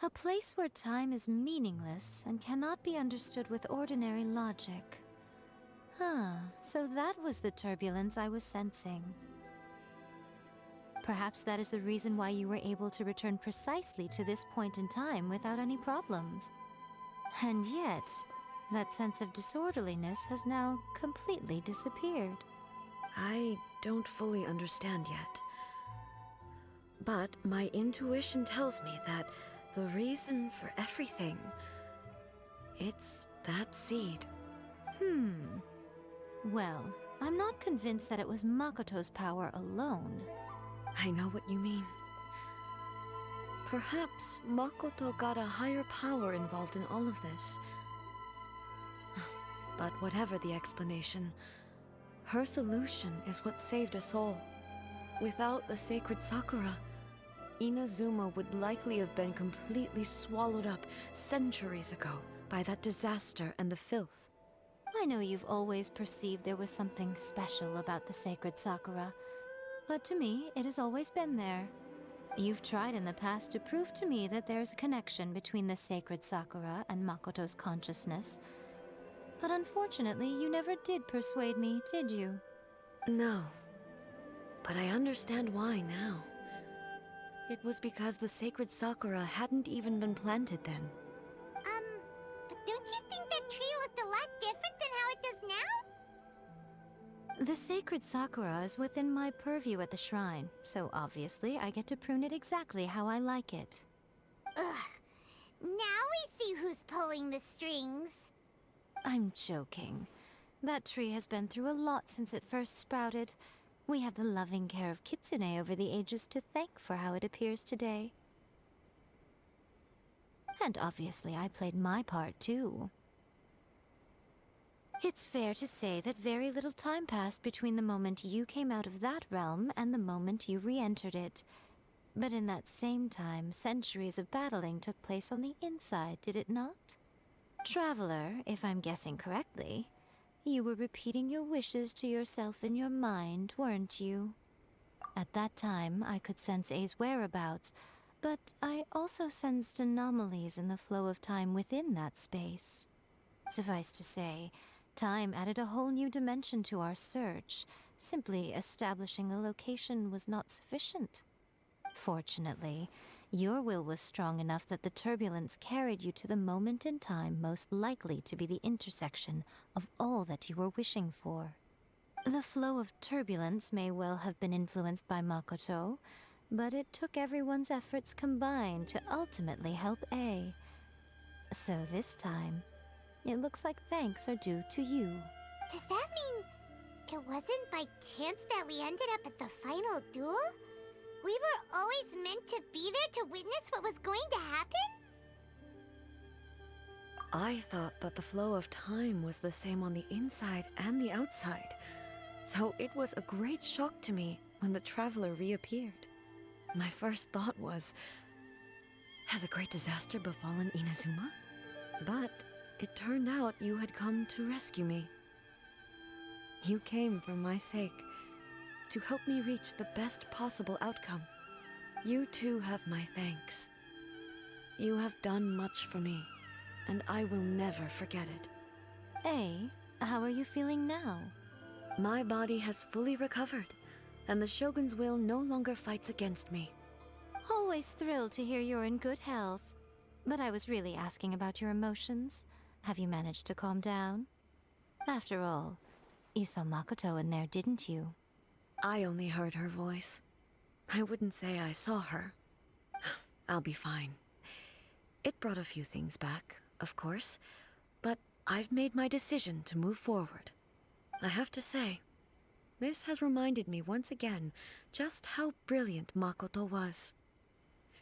A place where time is meaningless and cannot be understood with ordinary logic. So that was the turbulence I was sensing. Perhaps that is the reason why you were able to return precisely to this point in time without any problems. And yet, that sense of disorderliness has now completely disappeared. I don't fully understand yet. But my intuition tells me that the reason for everything, it's that seed. Well, I'm not convinced that it was Makoto's power alone. I know what you mean. Perhaps Makoto got a higher power involved in all of this. But whatever the explanation, her solution is what saved us all. Without the sacred Sakura, Inazuma would likely have been completely swallowed up centuries ago by that disaster and the filth. I know you've always perceived there was something special about the sacred Sakura, but to me, it has always been there. You've tried in the past to prove to me that there's a connection between the sacred Sakura and Makoto's consciousness. But unfortunately, you never did persuade me, did you? No. But I understand why now. It was because the sacred Sakura hadn't even been planted then. But don't you think that tree looked a lot different than how it does now? The sacred Sakura is within my purview at the shrine, so obviously I get to prune it exactly how I like it. Ugh. Now we see who's pulling the strings. I'm joking. That tree has been through a lot since it first sprouted. We have the loving care of Kitsune over the ages to thank for how it appears today. And obviously I played my part too. It's fair to say that very little time passed between the moment you came out of that realm and the moment you re-entered it. But in that same time, centuries of battling took place on the inside, did it not? Traveler, if I'm guessing correctly, you were repeating your wishes to yourself in your mind, weren't you? At that time, I could sense A's whereabouts, but I also sensed anomalies in the flow of time within that space. Suffice to say, time added a whole new dimension to our search. Simply establishing a location was not sufficient. Fortunately, your will was strong enough that the turbulence carried you to the moment in time most likely to be the intersection of all that you were wishing for. The flow of turbulence may well have been influenced by Makoto, but it took everyone's efforts combined to ultimately help A. So this time, it looks like thanks are due to you. Does that mean it wasn't by chance that we ended up at the final duel? We were always meant to be there to witness what was going to happen? I thought that the flow of time was the same on the inside and the outside, so it was a great shock to me when the traveler reappeared. My first thought was, has a great disaster befallen Inazuma? But it turned out you had come to rescue me. You came for my sake, to help me reach the best possible outcome. You too have my thanks. You have done much for me, and I will never forget it. A, how are you feeling now? My body has fully recovered, and the Shogun's will no longer fights against me. Always thrilled to hear you're in good health. But I was really asking about your emotions. Have you managed to calm down? After all, you saw Makoto in there, didn't you? I only heard her voice. I wouldn't say I saw her. I'll be fine. It brought a few things back, of course, but I've made my decision to move forward. I have to say, this has reminded me once again just how brilliant Makoto was.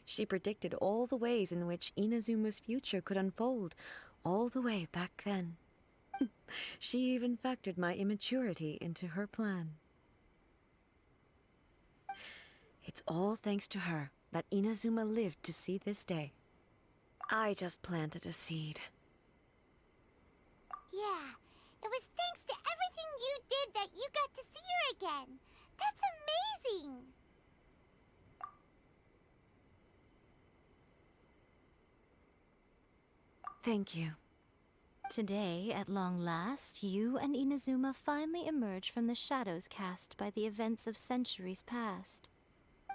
She predicted all the ways in which Inazuma's future could unfold, all the way back then. She even factored my immaturity into her plan. It's all thanks to her that Inazuma lived to see this day. I just planted a seed. Yeah, it was thanks to everything you did that you got to see her again. That's amazing! Thank you. Today, at long last, you and Inazuma finally emerge from the shadows cast by the events of centuries past.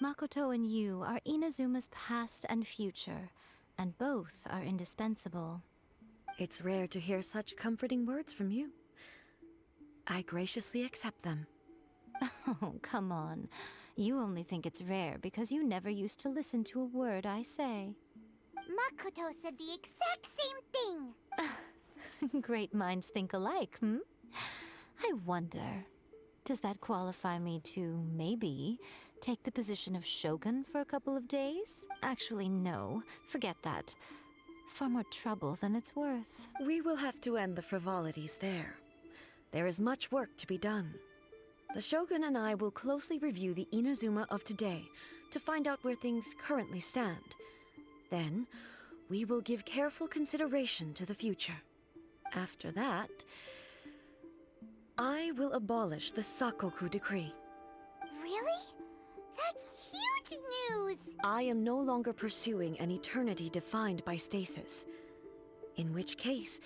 Makoto and you are Inazuma's past and future, and both are indispensable. It's rare to hear such comforting words from you. I graciously accept them. Oh, come on. You only think it's rare because you never used to listen to a word I say. Makoto said the exact same thing! Great minds think alike, hmm? I wonder, does that qualify me to, maybe, take the position of Shogun for a couple of days? Actually, no. Forget that. Far more trouble than it's worth. We will have to end the frivolities there. There is much work to be done. The Shogun and I will closely review the Inazuma of today to find out where things currently stand. Then, we will give careful consideration to the future. After that, I will abolish the Sakoku decree. Really? That's huge such news! I am no longer pursuing an eternity defined by stasis. In which case,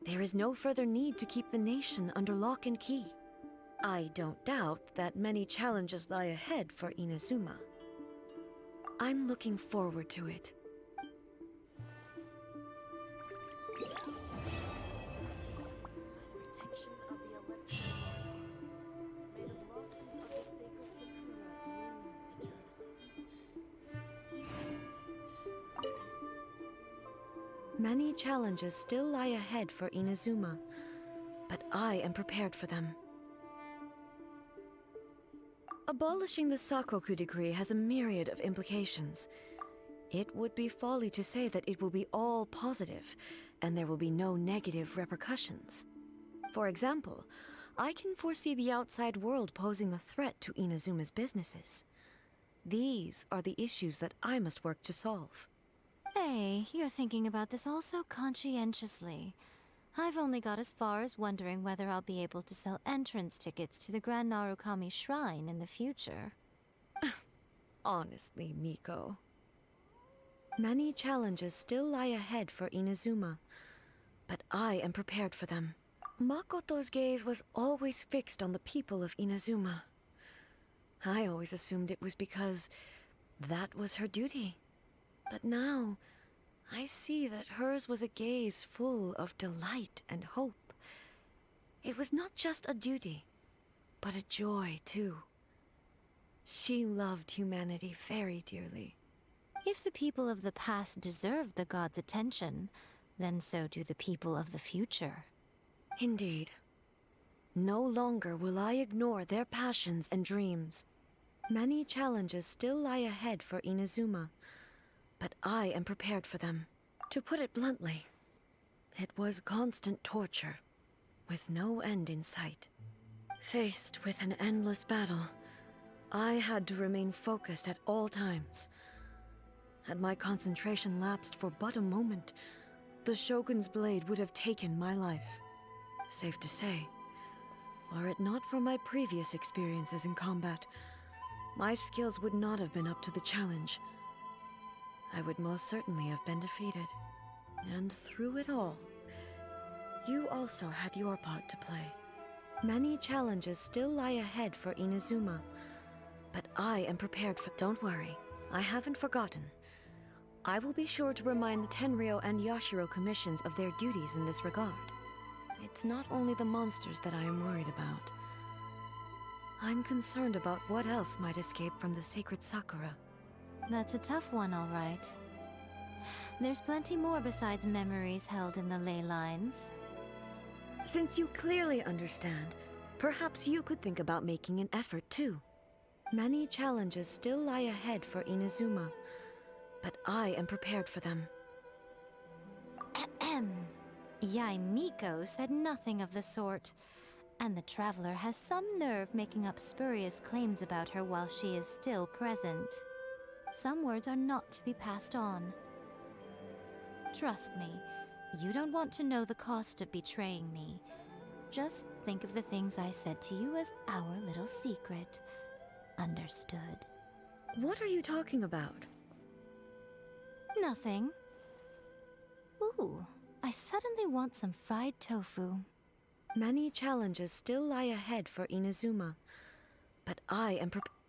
there is no further need to keep the nation under lock and key. I don't doubt that many challenges lie ahead for Inazuma. I'm looking forward to it. Many challenges still lie ahead for Inazuma, but I am prepared for them. Abolishing the Sakoku decree has a myriad of implications. It would be folly to say that it will be all positive, and there will be no negative repercussions. For example, I can foresee the outside world posing a threat to Inazuma's businesses. These are the issues that I must work to solve. Hey, you're thinking about this all so conscientiously. I've only got as far as wondering whether I'll be able to sell entrance tickets to the Grand Narukami Shrine in the future. Honestly, Miko. Many challenges still lie ahead for Inazuma, but I am prepared for them. Makoto's gaze was always fixed on the people of Inazuma. I always assumed it was because that was her duty. But now, I see that hers was a gaze full of delight and hope. It was not just a duty, but a joy, too. She loved humanity very dearly. If the people of the past deserve the god's attention, then so do the people of the future. Indeed. No longer will I ignore their passions and dreams. Many challenges still lie ahead for Inazuma, but I am prepared for them. To put it bluntly, it was constant torture, with no end in sight. Faced with an endless battle, I had to remain focused at all times. Had my concentration lapsed for but a moment, the Shogun's blade would have taken my life. Safe to say, were it not for my previous experiences in combat, my skills would not have been up to the challenge. I would most certainly have been defeated. And through it all, you also had your part to play. Many challenges still lie ahead for Inazuma, but I am prepared for— Don't worry, I haven't forgotten. I will be sure to remind the Tenryo and Yashiro commissions of their duties in this regard. It's not only the monsters that I am worried about. I'm concerned about what else might escape from the sacred Sakura. That's a tough one, all right. There's plenty more besides memories held in the ley lines. Since you clearly understand, perhaps you could think about making an effort too. Many challenges still lie ahead for Inazuma, but I am prepared for them. Ahem. Yai Miko said nothing of the sort, and the traveler has some nerve making up spurious claims about her while she is still present. Some words are not to be passed on. Trust me, you don't want to know the cost of betraying me. Just think of the things I said to you as our little secret. Understood? What are you talking about? Nothing. Ooh, I suddenly want some fried tofu. Many challenges still lie ahead for Inazuma, but I am prepared.